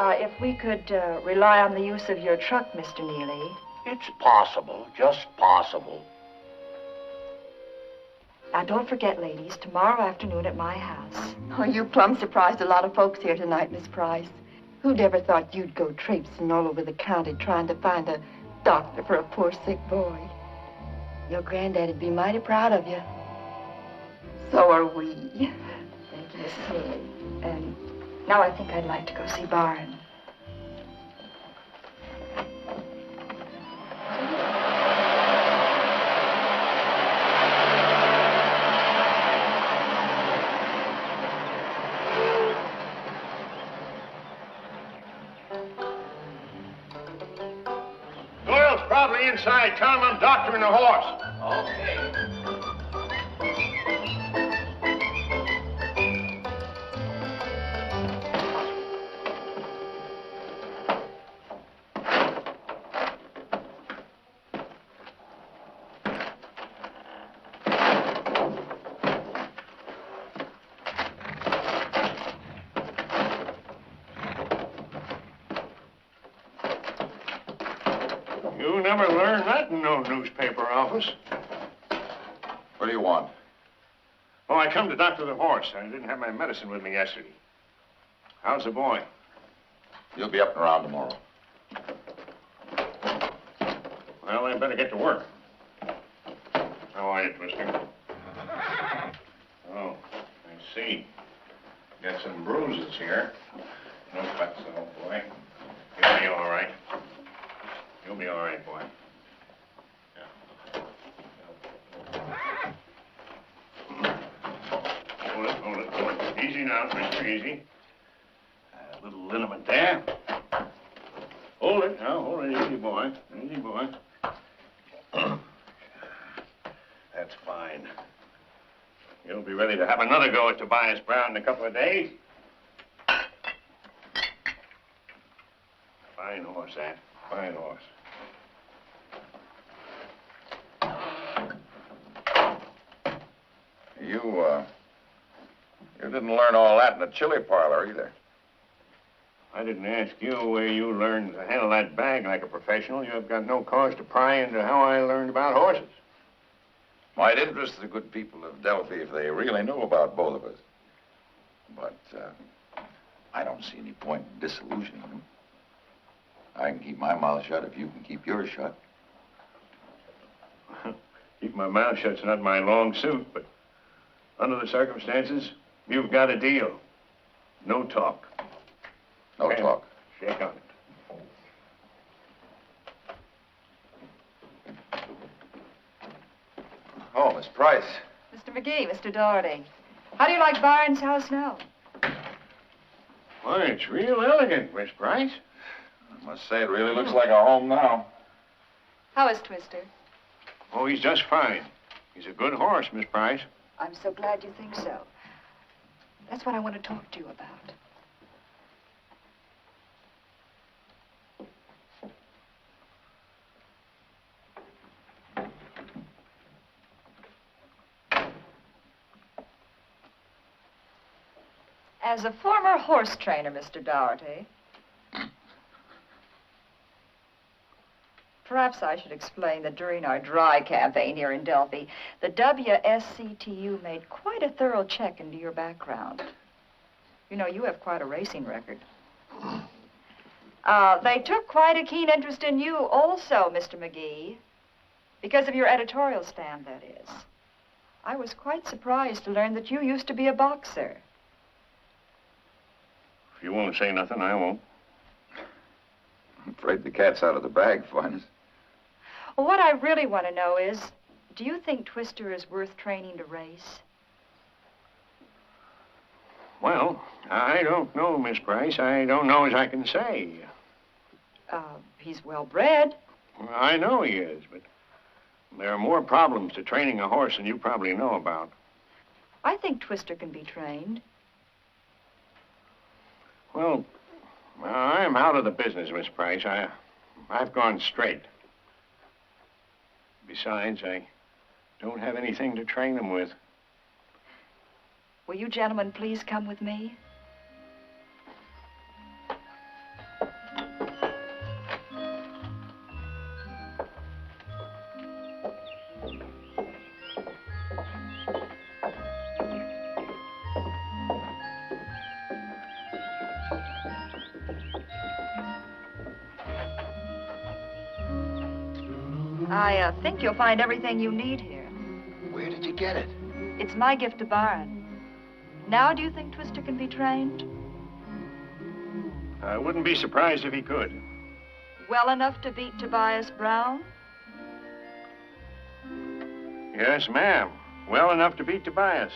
If we could rely on the use of your truck, Mr. Neely. It's possible, just possible. Now, don't forget, ladies, tomorrow afternoon at my house. Oh, you plumb surprised a lot of folks here tonight, Miss Price. Who'd ever thought you'd go traipsing all over the county trying to find a doctor for a poor sick boy? Your granddaddy'd be mighty proud of you. So are we. Thank you, Mrs. Neely. And now I think I'd like to go see Barn. Doyle's probably inside. Tell him I'm doctoring the horse. Okay. You never learned that in no newspaper office. What do you want? Oh, I come to doctor the horse. I didn't have my medicine with me yesterday. How's the boy? You'll be up and around tomorrow. Well, I better get to work. How are you, Twister? Oh, I see. Got some bruises here. No cuts, though, boy. You'll be all right. You'll be all right, boy. Hold it. Easy now, Mr. Easy. A little liniment there. Hold it now, hold it, easy, boy. Easy, boy. That's fine. You'll be ready to have another go at Tobias Brown in a couple of days. Fine horse, that. Fine horse. You didn't learn all that in the chili parlor either. I didn't ask you where you learned to handle that bag like a professional. You have got no cause to pry into how I learned about horses. Might interest the good people of Delphi if they really knew about both of us. But I don't see any point in disillusioning them. I can keep my mouth shut if you can keep yours shut. Keep my mouth shut's not my long suit, but under the circumstances, you've got a deal. No talk. No talk. Shake on it. Oh, Miss Price. Mr. McGee, Mr. Doherty. How do you like Barnes' house now? Why, it's real elegant, Miss Price. I must say, it really looks like a home now. How is Twister? Oh, he's just fine. He's a good horse, Miss Price. I'm so glad you think so. That's what I want to talk to you about. As a former horse trainer, Mr. Dougherty, perhaps I should explain that during our dry campaign here in Delphi, the WSCTU made quite a thorough check into your background. You know, you have quite a racing record. They took quite a keen interest in you also, Mr. McGee, because of your editorial stand, that is. I was quite surprised to learn that you used to be a boxer. If you won't say nothing, I won't. I'm afraid the cat's out of the bag, Finest. Well, what I really want to know is, do you think Twister is worth training to race? Well, I don't know, Miss Price. I don't know as I can say. He's well bred. Well, I know he is, but there are more problems to training a horse than you probably know about. I think Twister can be trained. Well, I'm out of the business, Miss Price. I've gone straight. Besides, I don't have anything to train him with. Will you gentlemen please come with me? I think you'll find everything you need here. Where did you get it? It's my gift to Byron. Now, do you think Twister can be trained? I wouldn't be surprised if he could. Well enough to beat Tobias Brown? Yes, ma'am. Well enough to beat Tobias.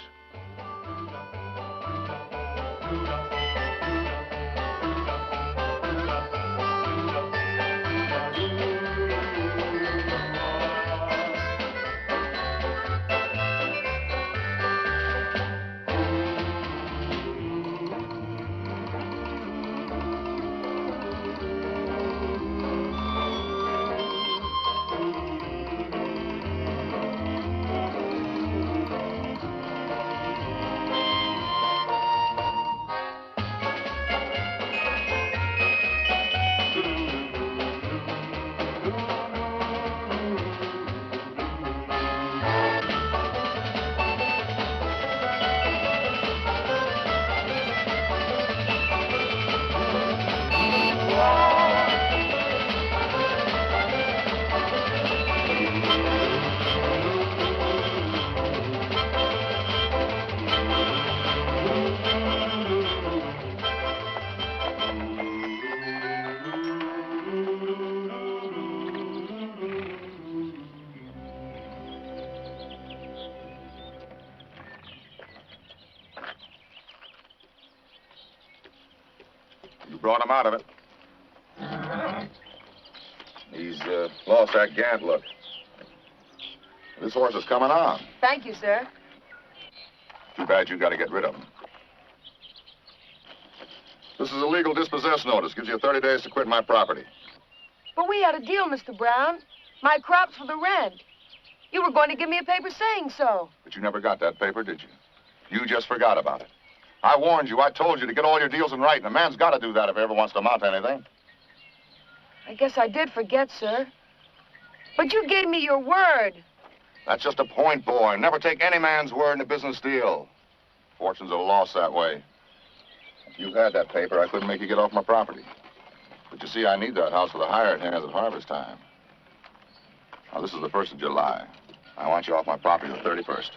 You brought him out of it. He's lost that gant look. This horse is coming on. Thank you, sir. Too bad you got to get rid of him. This is a legal dispossess notice. Gives you 30 days to quit my property. But we had a deal, Mr. Brown. My crops for the rent. You were going to give me a paper saying so. But you never got that paper, did you? You just forgot about it. I warned you. I told you to get all your deals in writing. A man's got to do that if he ever wants to amount to anything. I guess I did forget, sir. But you gave me your word. That's just a point, boy. Never take any man's word in a business deal. Fortunes are lost that way. If you had that paper, I couldn't make you get off my property. But you see, I need that house for the hired hands at harvest time. Now, this is the 1st of July. I want you off my property the 31st.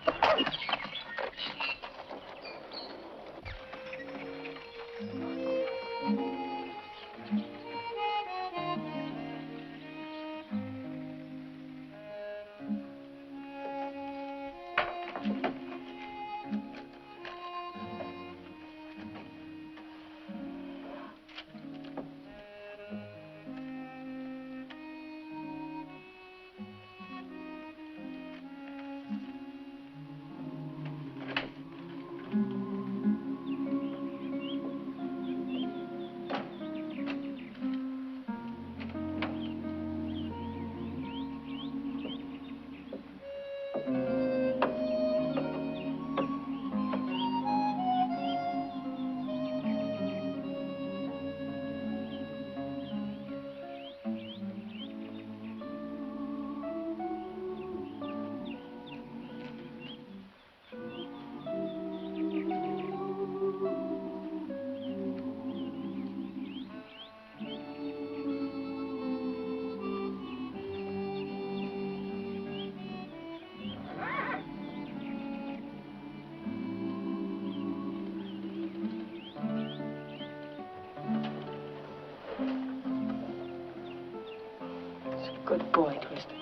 Good boy, Twister.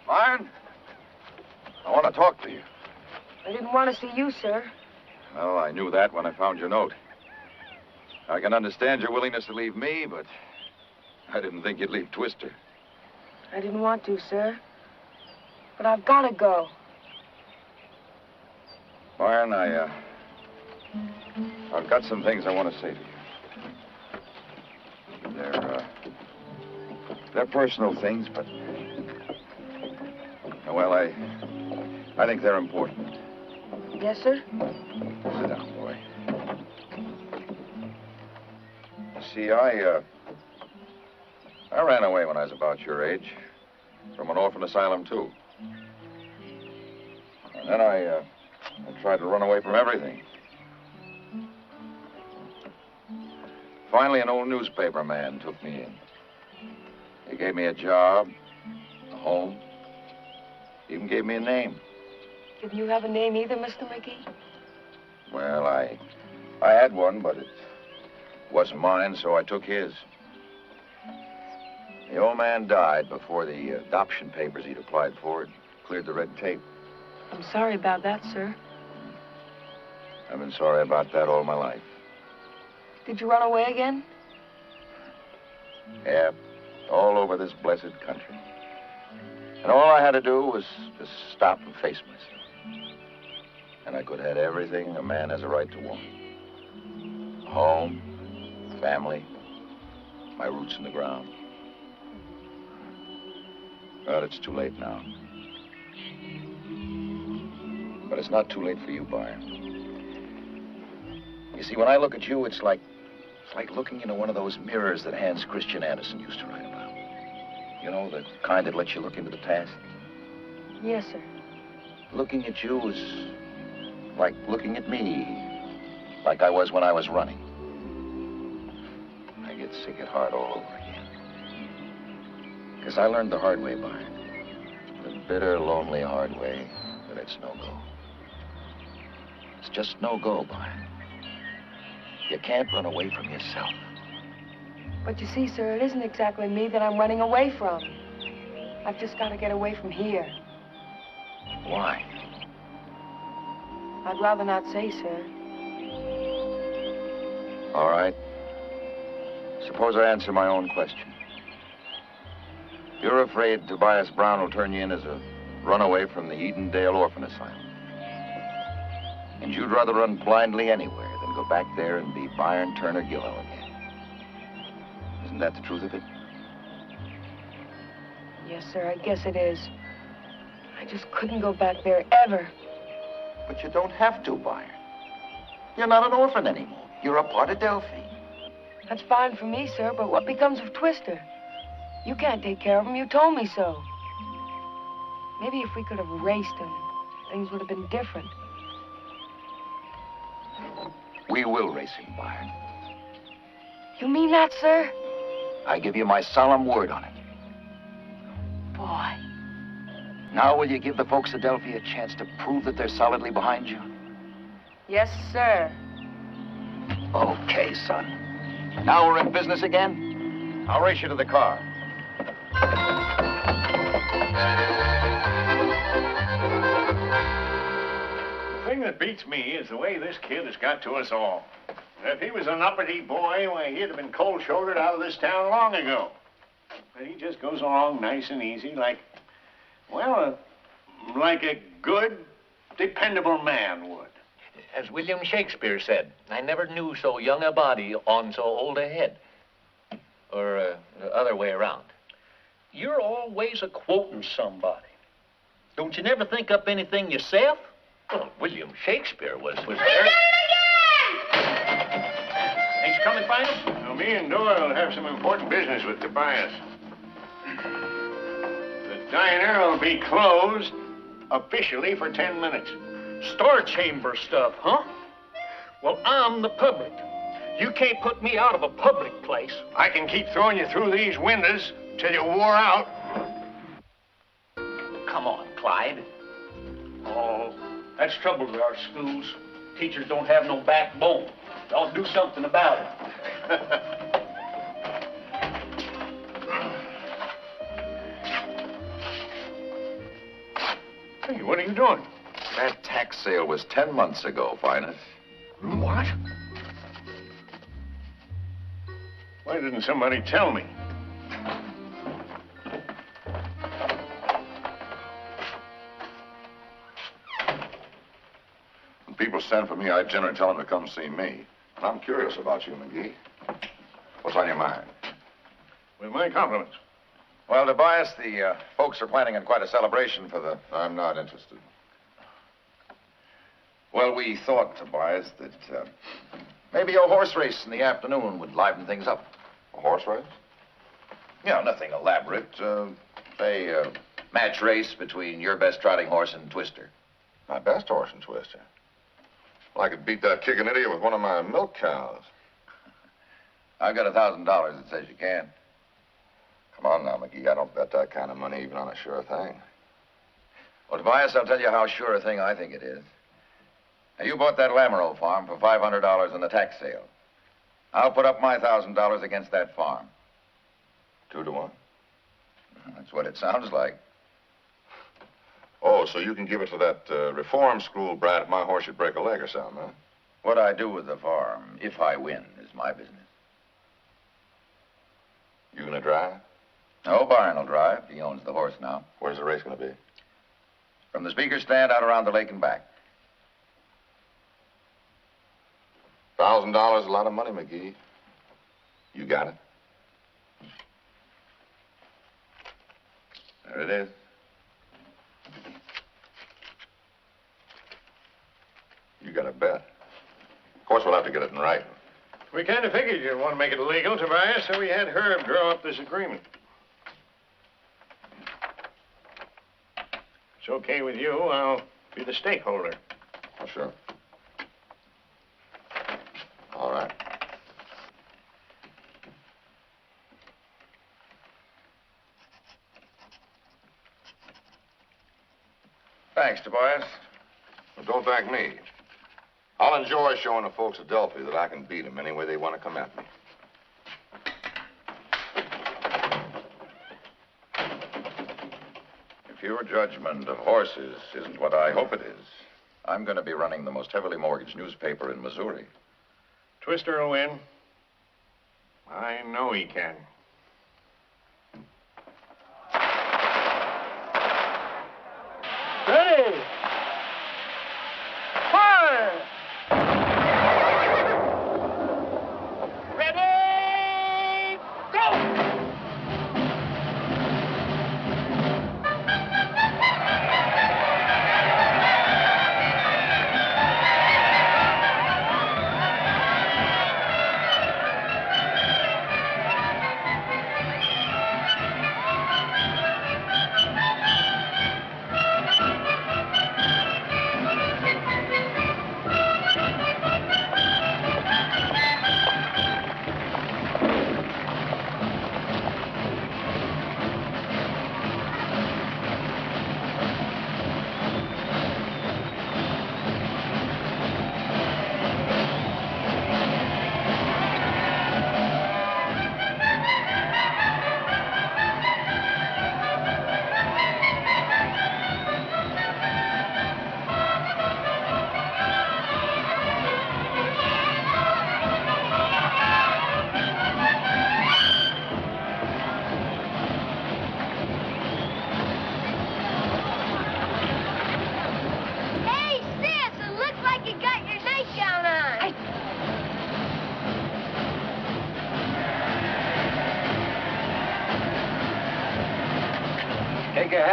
Marvin, I want to talk to you. I didn't want to see you, sir. Well, I knew that when I found your note. I can understand your willingness to leave me, but I didn't think you'd leave Twister. I didn't want to, sir. But I've got to go. Marvin, I've got some things I want to say to you. They're personal things, but well, I think they're important. Yes, sir? Sit down, boy. See, I ran away when I was about your age from an orphan asylum, too. And then I tried to run away from everything. Finally, an old newspaper man took me in. He gave me a job, a home, even gave me a name. Didn't you have a name either, Mr. McGee? Well, I had one, but it wasn't mine, so I took his. The old man died before the adoption papers he'd applied for had cleared the red tape. I'm sorry about that, sir. I've been sorry about that all my life. Did you run away again? Yeah, all over this blessed country. And all I had to do was just stop and face myself. And I could have had everything a man has a right to want. A home, family, my roots in the ground. But it's too late now. But it's not too late for you, Byron. You see, when I look at you, it's like looking into one of those mirrors that Hans Christian Andersen used to write about. You know, the kind that lets you look into the past? Yes, sir. Looking at you is like looking at me, like I was when I was running. I get sick at heart all over again. Because I learned the hard way, Byron. The bitter, lonely, hard way, that it's no go. It's just no go, Byron. You can't run away from yourself. But you see, sir, it isn't exactly me that I'm running away from. I've just got to get away from here. Why? I'd rather not say, sir. All right. Suppose I answer my own question. You're afraid Tobias Brown will turn you in as a runaway from the Edendale Orphan Asylum. And you'd rather run blindly anywhere than go back there and be Byron Turner Gillow again. Isn't that the truth of it? Yes, sir, I guess it is. I just couldn't go back there ever. But you don't have to, Byron. You're not an orphan anymore. You're a part of Delphi. That's fine for me, sir, but what becomes of Twister? You can't take care of him. You told me so. Maybe if we could have raced him, things would have been different. We will race him, Byron. You mean that, sir? I give you my solemn word on it. Boy. Now will you give the folks of Delphi a chance to prove that they're solidly behind you? Yes, sir. Okay, son. Now we're in business again. I'll race you to the car. The thing that beats me is the way this kid has got to us all. If he was an uppity boy, why, he'd have been cold-shouldered out of this town long ago. But he just goes along nice and easy like, well, like a good, dependable man would. As William Shakespeare said, I never knew so young a body on so old a head. Or the other way around. You're always a-quoting somebody. Don't you never think up anything yourself? Well, William Shakespeare was He did very... it again! Ain't you coming, Finus? Now, me and Doyle have some important business with Tobias. The diner will be closed officially for 10 minutes. Star chamber stuff, huh? Well, I'm the public. You can't put me out of a public place. I can keep throwing you through these windows till you wore out. Come on, Clyde. Oh, that's trouble with our schools. Teachers don't have no backbone. They ought to do something about it. Hey, what are you doing? That tax sale was 10 months ago, Finus. What? Why didn't somebody tell me? When people send for me, I generally tell them to come see me. And I'm curious about you, McGee. What's on your mind? With my compliments. Well, Tobias, the folks are planning on quite a celebration for the... I'm not interested. Well, we thought, Tobias, that maybe a horse race in the afternoon would liven things up. A horse race? Yeah, nothing elaborate. Say, a match race between your best trotting horse and Twister. My best horse and Twister. Well, I could beat that kicking idiot with one of my milk cows. I've got $1,000 that says you can. Come on now, McGee. I don't bet that kind of money even on a sure thing. Well, Tobias, I'll tell you how sure a thing I think it is. Now, you bought that Lamoureux farm for $500 in the tax sale. I'll put up my $1,000 against that farm. 2 to 1? That's what it sounds like. Oh, so you can give it to that reform school brat if my horse should break a leg or something, huh? What I do with the farm, if I win, is my business. You gonna drive? No, Byron will drive. He owns the horse now. Where's the race gonna be? From the speaker's stand out around the lake and back. $1,000 is a lot of money, McGee. You got it? There it is. You got a bet. Of course, we'll have to get it in writing. We kind of figured you'd want to make it illegal, Tobias, so we had Herb draw up this agreement. It's okay with you, I'll be the stakeholder. Oh, sure. All right. Thanks, Tobias. Well, don't thank me. I'll enjoy showing the folks at Delphi that I can beat them any way they want to come at me. If your judgment of horses isn't what I hope it is, I'm going to be running the most heavily mortgaged newspaper in Missouri. Twister will win. I know he can. Ready! Fire! Ready! Go!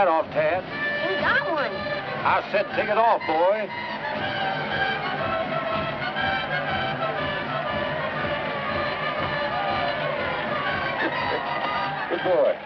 hat off, Tad. Ain't got one. I said take it off, boy. Good boy.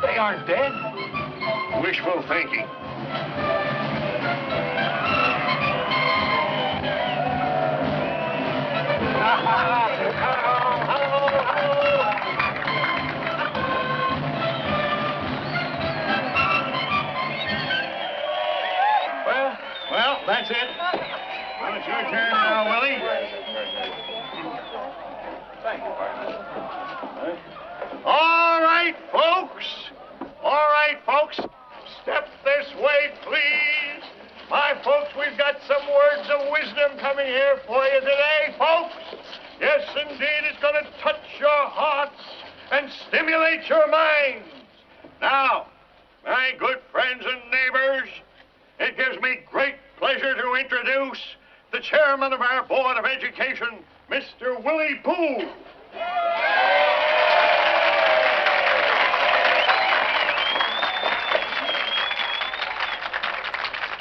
They aren't dead. Wishful thinking. Well, that's it. Well, it's your turn now, Willie. Thank you, partner. All right, folks. All right, folks. Step this way, please. My folks, we've got some words of wisdom coming here for you today, folks. Yes, indeed, it's going to touch your hearts and stimulate your minds. Now, my good friends and neighbors, it gives me great pleasure to introduce the chairman of our Board of Education, Mr. Willie Poole.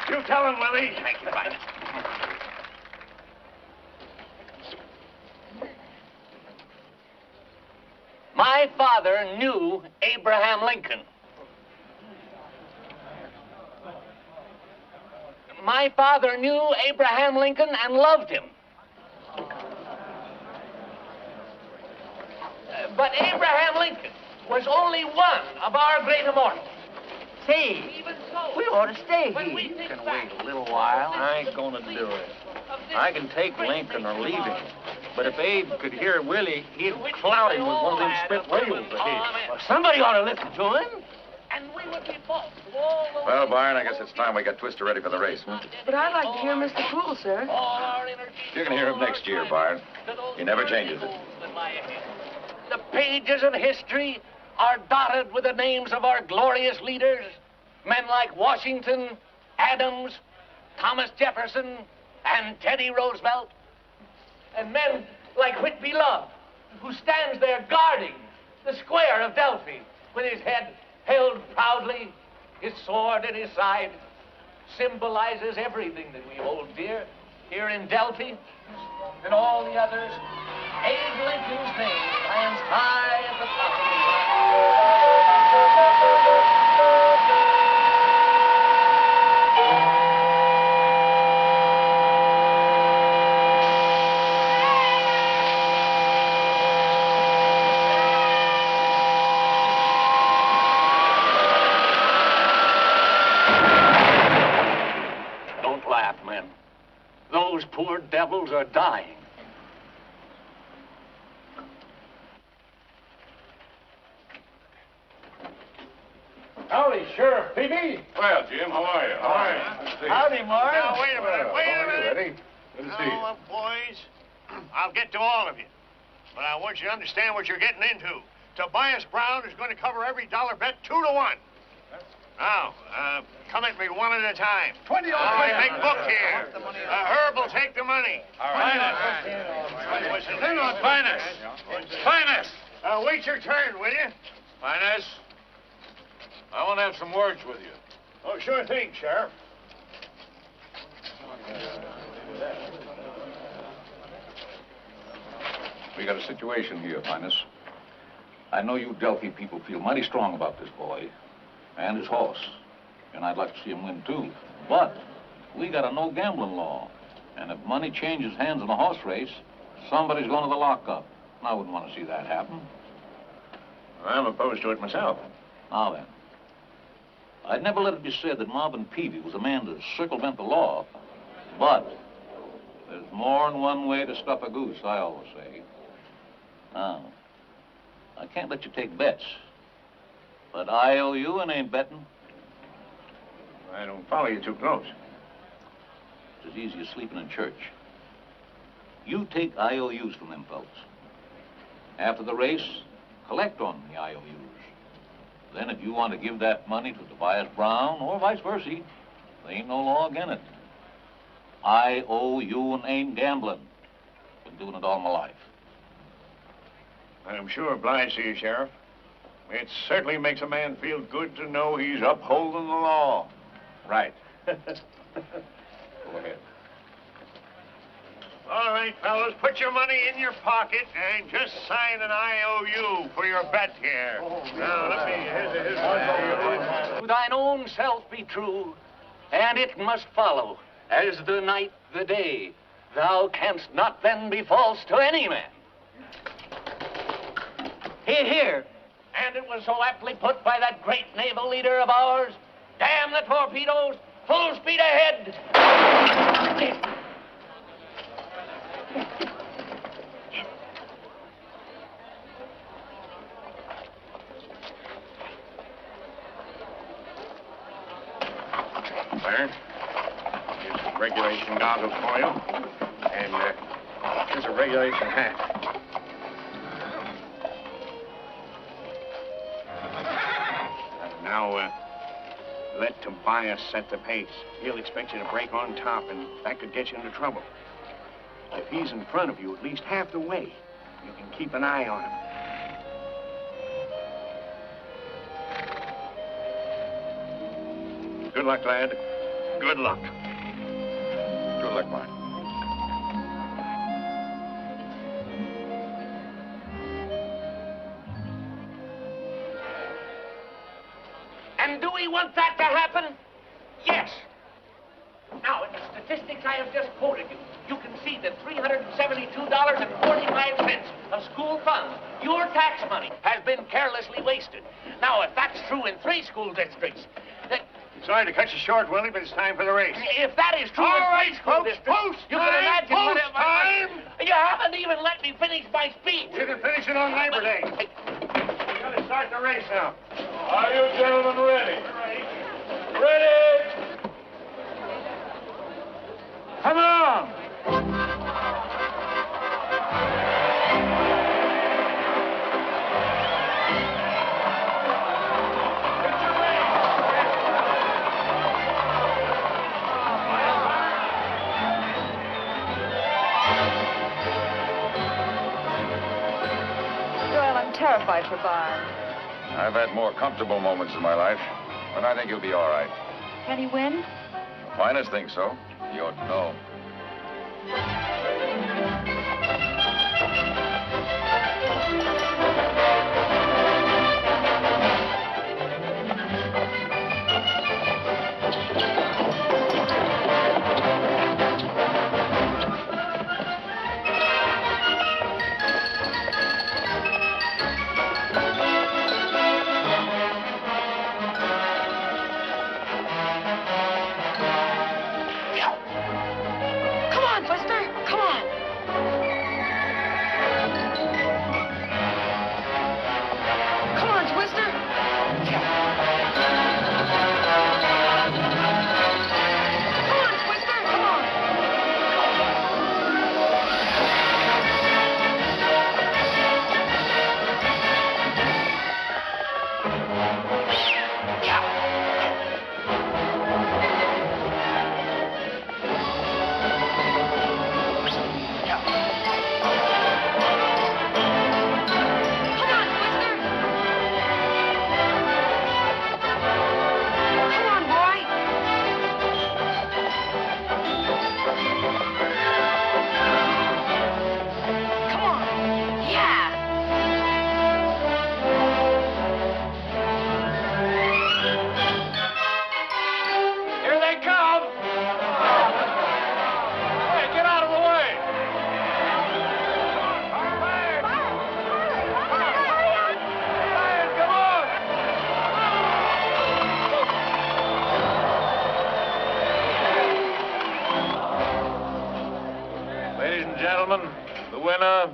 You tell him, Willie. Thank you, Mike. My father knew Abraham Lincoln. My father knew Abraham Lincoln and loved him. But Abraham Lincoln was only one of our great immortals. Say, we ought to stay here. You can wait a little while. I ain't gonna do it. I can take Lincoln or leave him. But if Abe could hear Willie, he'd clout him with one of them spit rails of his. Well, somebody ought to listen to him. Well, Byron, I guess it's time we got Twister ready for the race. But I'd like to hear Mr. Poole, sir. You're going to hear him next year, Byron. He never changes it. The pages of history are dotted with the names of our glorious leaders, men like Washington, Adams, Thomas Jefferson, and Teddy Roosevelt, and men like Whitby Love, who stands there guarding the square of Delphi, with his head held proudly, his sword at his side, symbolizes everything that we hold dear here in Delphi, and all the others. Abe Lincoln's name stands high at the top of the Don't laugh, men. Those poor devils are dying. Howdy, Sheriff Peavy. Well, Jim, how are you? All right. Howdy, Marvin. Now, wait a minute, wait a minute. Ready? Good to see you. Now, boys, I'll get to all of you. But I want you to understand what you're getting into. Tobias Brown is going to cover every dollar bet 2 to 1. Now, come at me one at a time. 20 All right, big book here. Herb will take the money. All right. Hang on, Finest. Finest. Wait your turn, will you? Finest, I want to have some words with you. Oh, sure thing, Sheriff. We got a situation here, Finest. I know you Delphi people feel mighty strong about this boy and his horse, and I'd like to see him win too. But we got a no gambling law, and if money changes hands in a horse race, somebody's going to the lockup. And I wouldn't want to see that happen. I'm opposed to it myself. Now then, I'd never let it be said that Marvin Peavy was a man to circumvent the law, but there's more than one way to stuff a goose, I always say. Now, I can't let you take bets, but I owe you and ain't betting. I don't follow you too close. It's as easy as sleeping in church. You take IOUs from them folks. After the race, collect on the IOUs. Then if you want to give that money to Tobias Brown, or vice versa, there ain't no law against it. I owe you and ain't gambling. Been doing it all my life. I'm sure obliged to you, Sheriff. It certainly makes a man feel good to know he's upholding the law. Right. Go ahead. All right, fellas, put your money in your pocket and just sign an IOU for your bet here. Now, let me... To thine own self be true, and it must follow, as the night the day. Thou canst not then be false to any man. Hear, hear. And it was so aptly put by that great naval leader of ours. Damn the torpedoes, full speed ahead. There. Here's some regulation goggles for you. And here's a regulation hat. Now, let Tobias set the pace. He'll expect you to break on top, and that could get you into trouble. If he's in front of you at least half the way, you can keep an eye on him. Good luck, lad. Good luck. Good luck, Mark. And do we want that to happen? Yes. Now, in the statistics I have just quoted you, you can see that $372.45 of school funds, your tax money, has been carelessly wasted. Now, if that's true in 3 school districts, then... Sorry to cut you short, Willie, but it's time for the race. If that is true in 3 school districts, you can imagine what... You haven't even let me finish my speech. You can finish it on Labor Day. We're going to start the race now. Are you gentlemen ready? Ready? Come on! up by Tobias. I've had more comfortable moments in my life, but I think he'll be all right. Can he win? The finest think so. You ought to know.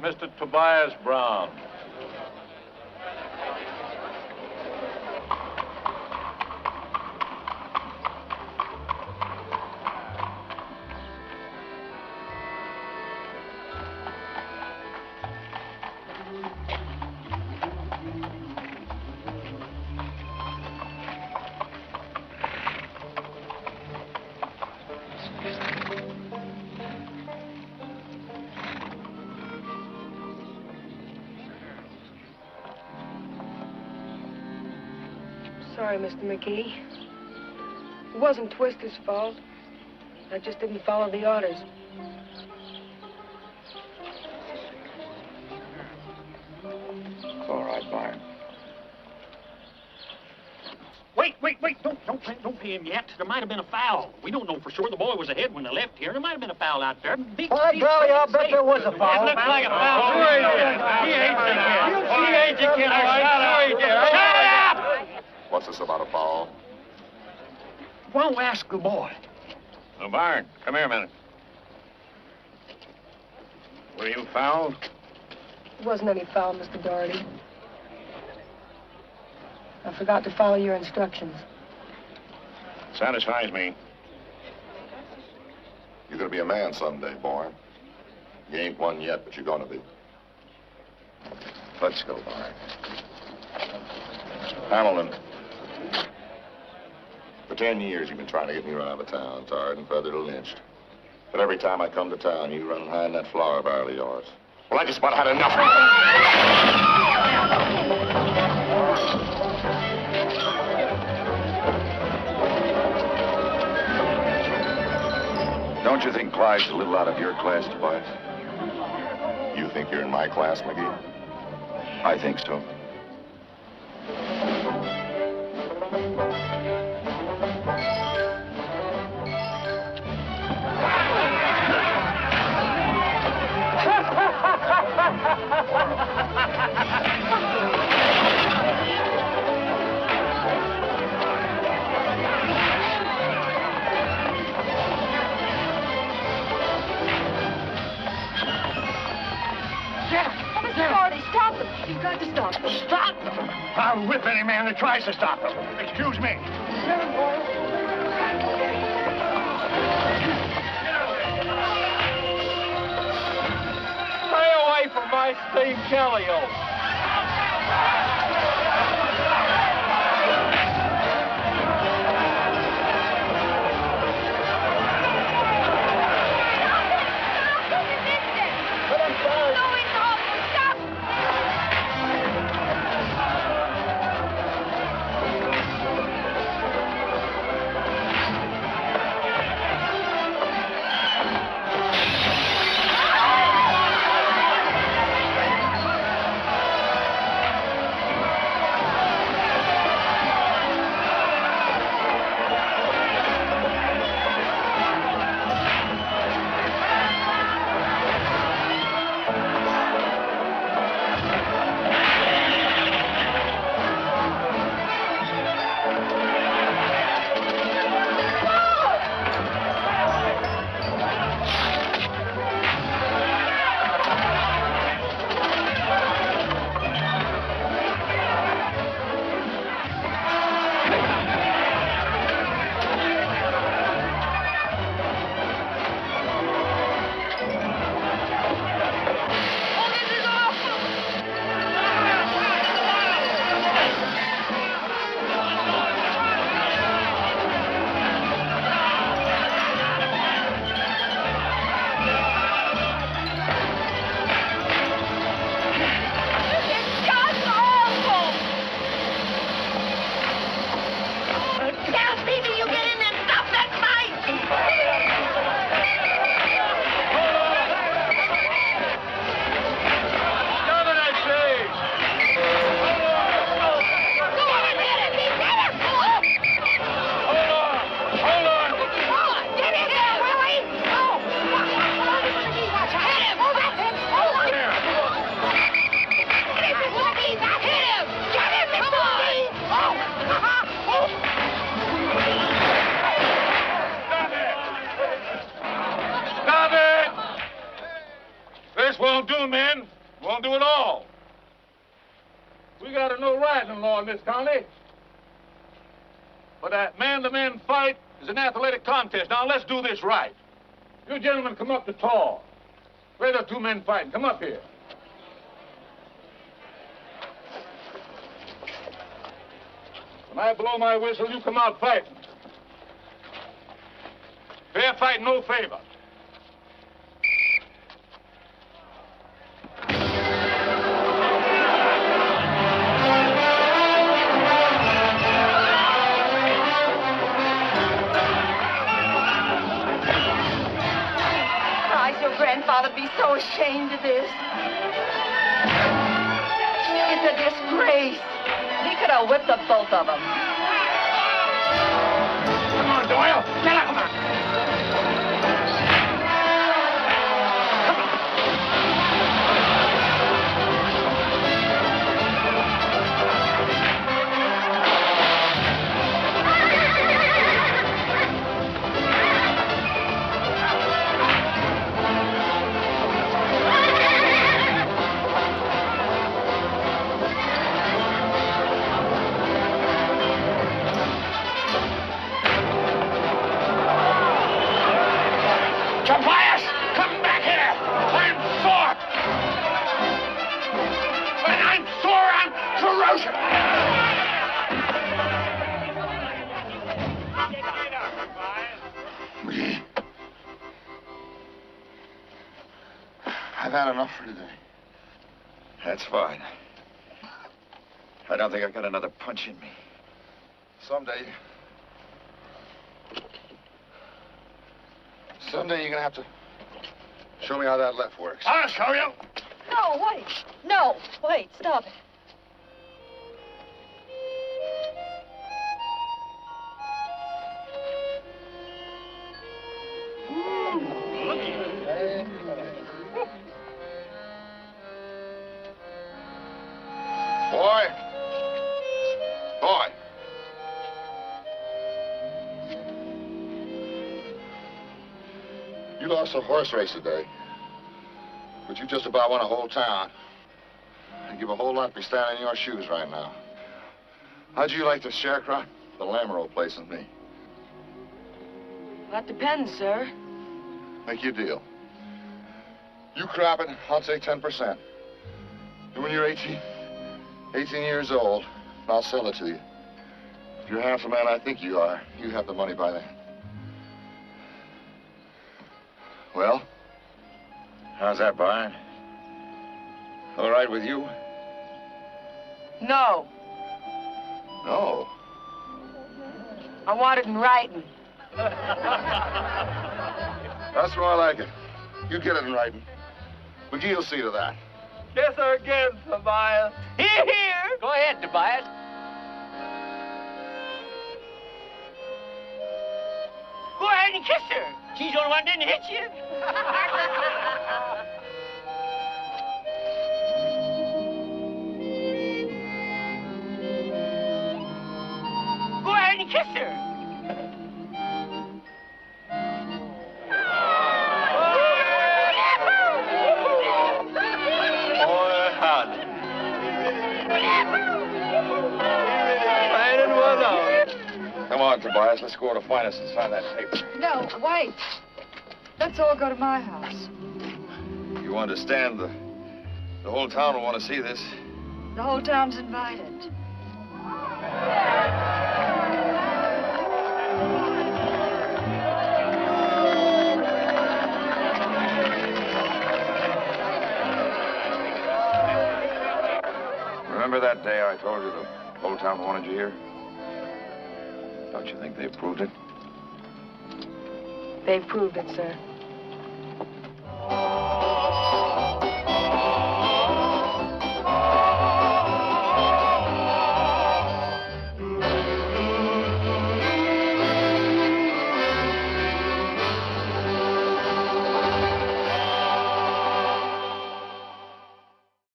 Mr. Tobias Brown. Sorry, Mr. McGee. It wasn't Twister's fault. I just didn't follow the orders. It's all right, Byron. Wait. Don't pay him yet. There might have been a foul. We don't know for sure. The boy was ahead when they left here. There might have been a foul out there. Well, Golly, I'll bet there was a foul. It looks like a foul. He ain't the kid. He ain't the kid. Shut up! What's this about a foul? Why don't we ask the boy? Now, Byron, come here a minute. Were you fouled? It wasn't any foul, Mr. Doherty. I forgot to follow your instructions. Satisfies me. You're gonna be a man someday, boy. You ain't one yet, but you're gonna be. Let's go, Byron. Hamilton. For 10 years, you've been trying to get me run out of town, tarred and feathered and lynched. But every time I come to town, you run behind that flour barrel of yours. Well, I just about had enough. Don't you think Clyde's a little out of your class, Tobias? You think you're in my class, McGee? I think so. Mr. Doherty, stop them. You've got to stop them. Stop them! I'll whip any man that tries to stop them. Excuse me. Stay away from my steam Kellyo. Don't do it all. We got a no riding law in this county. But that man-to-man fight is an athletic contest. Now, let's do this right. You gentlemen come up to tall. Where are the two men fighting? Come up here. When I blow my whistle, you come out fighting. Fair fight, no favor. Grandfather be so ashamed of this. It's a disgrace. He could have whipped up both of them. Come on, Doyle. Get up, come on. I've had enough for today. That's fine. I don't think I've got another punch in me. Someday you're gonna have to show me how that left works. I'll show you. No, wait. No, wait, stop it. Boy. You lost a horse race today, but you just about won a whole town. I'd give a whole lot to be standing in your shoes right now. How'd you like the sharecrop, the Lamoureux place, and me? That depends, sir. Make you a deal. You crop it, I'll take 10%. And when you're 18 years old, I'll sell it to you. If you're half the man I think you are, you have the money by then. Well? How's that, Brian? All right with you? No. No? I want it in writing. That's where I like it. You get it in writing. McGee'll see to that. Kiss her again, Tobias. Here, here. Go ahead, Tobias. Go ahead and kiss her. She's the only one that didn't hit you. Go ahead and kiss her. Come on, Tobias. Let's go to Finest and sign that paper. No, wait. Let's all go to my house. You understand, the whole town will want to see this. The whole town's invited. Remember that day I told you the whole town wanted you here? Don't you think they've proved it? They've proved it, sir.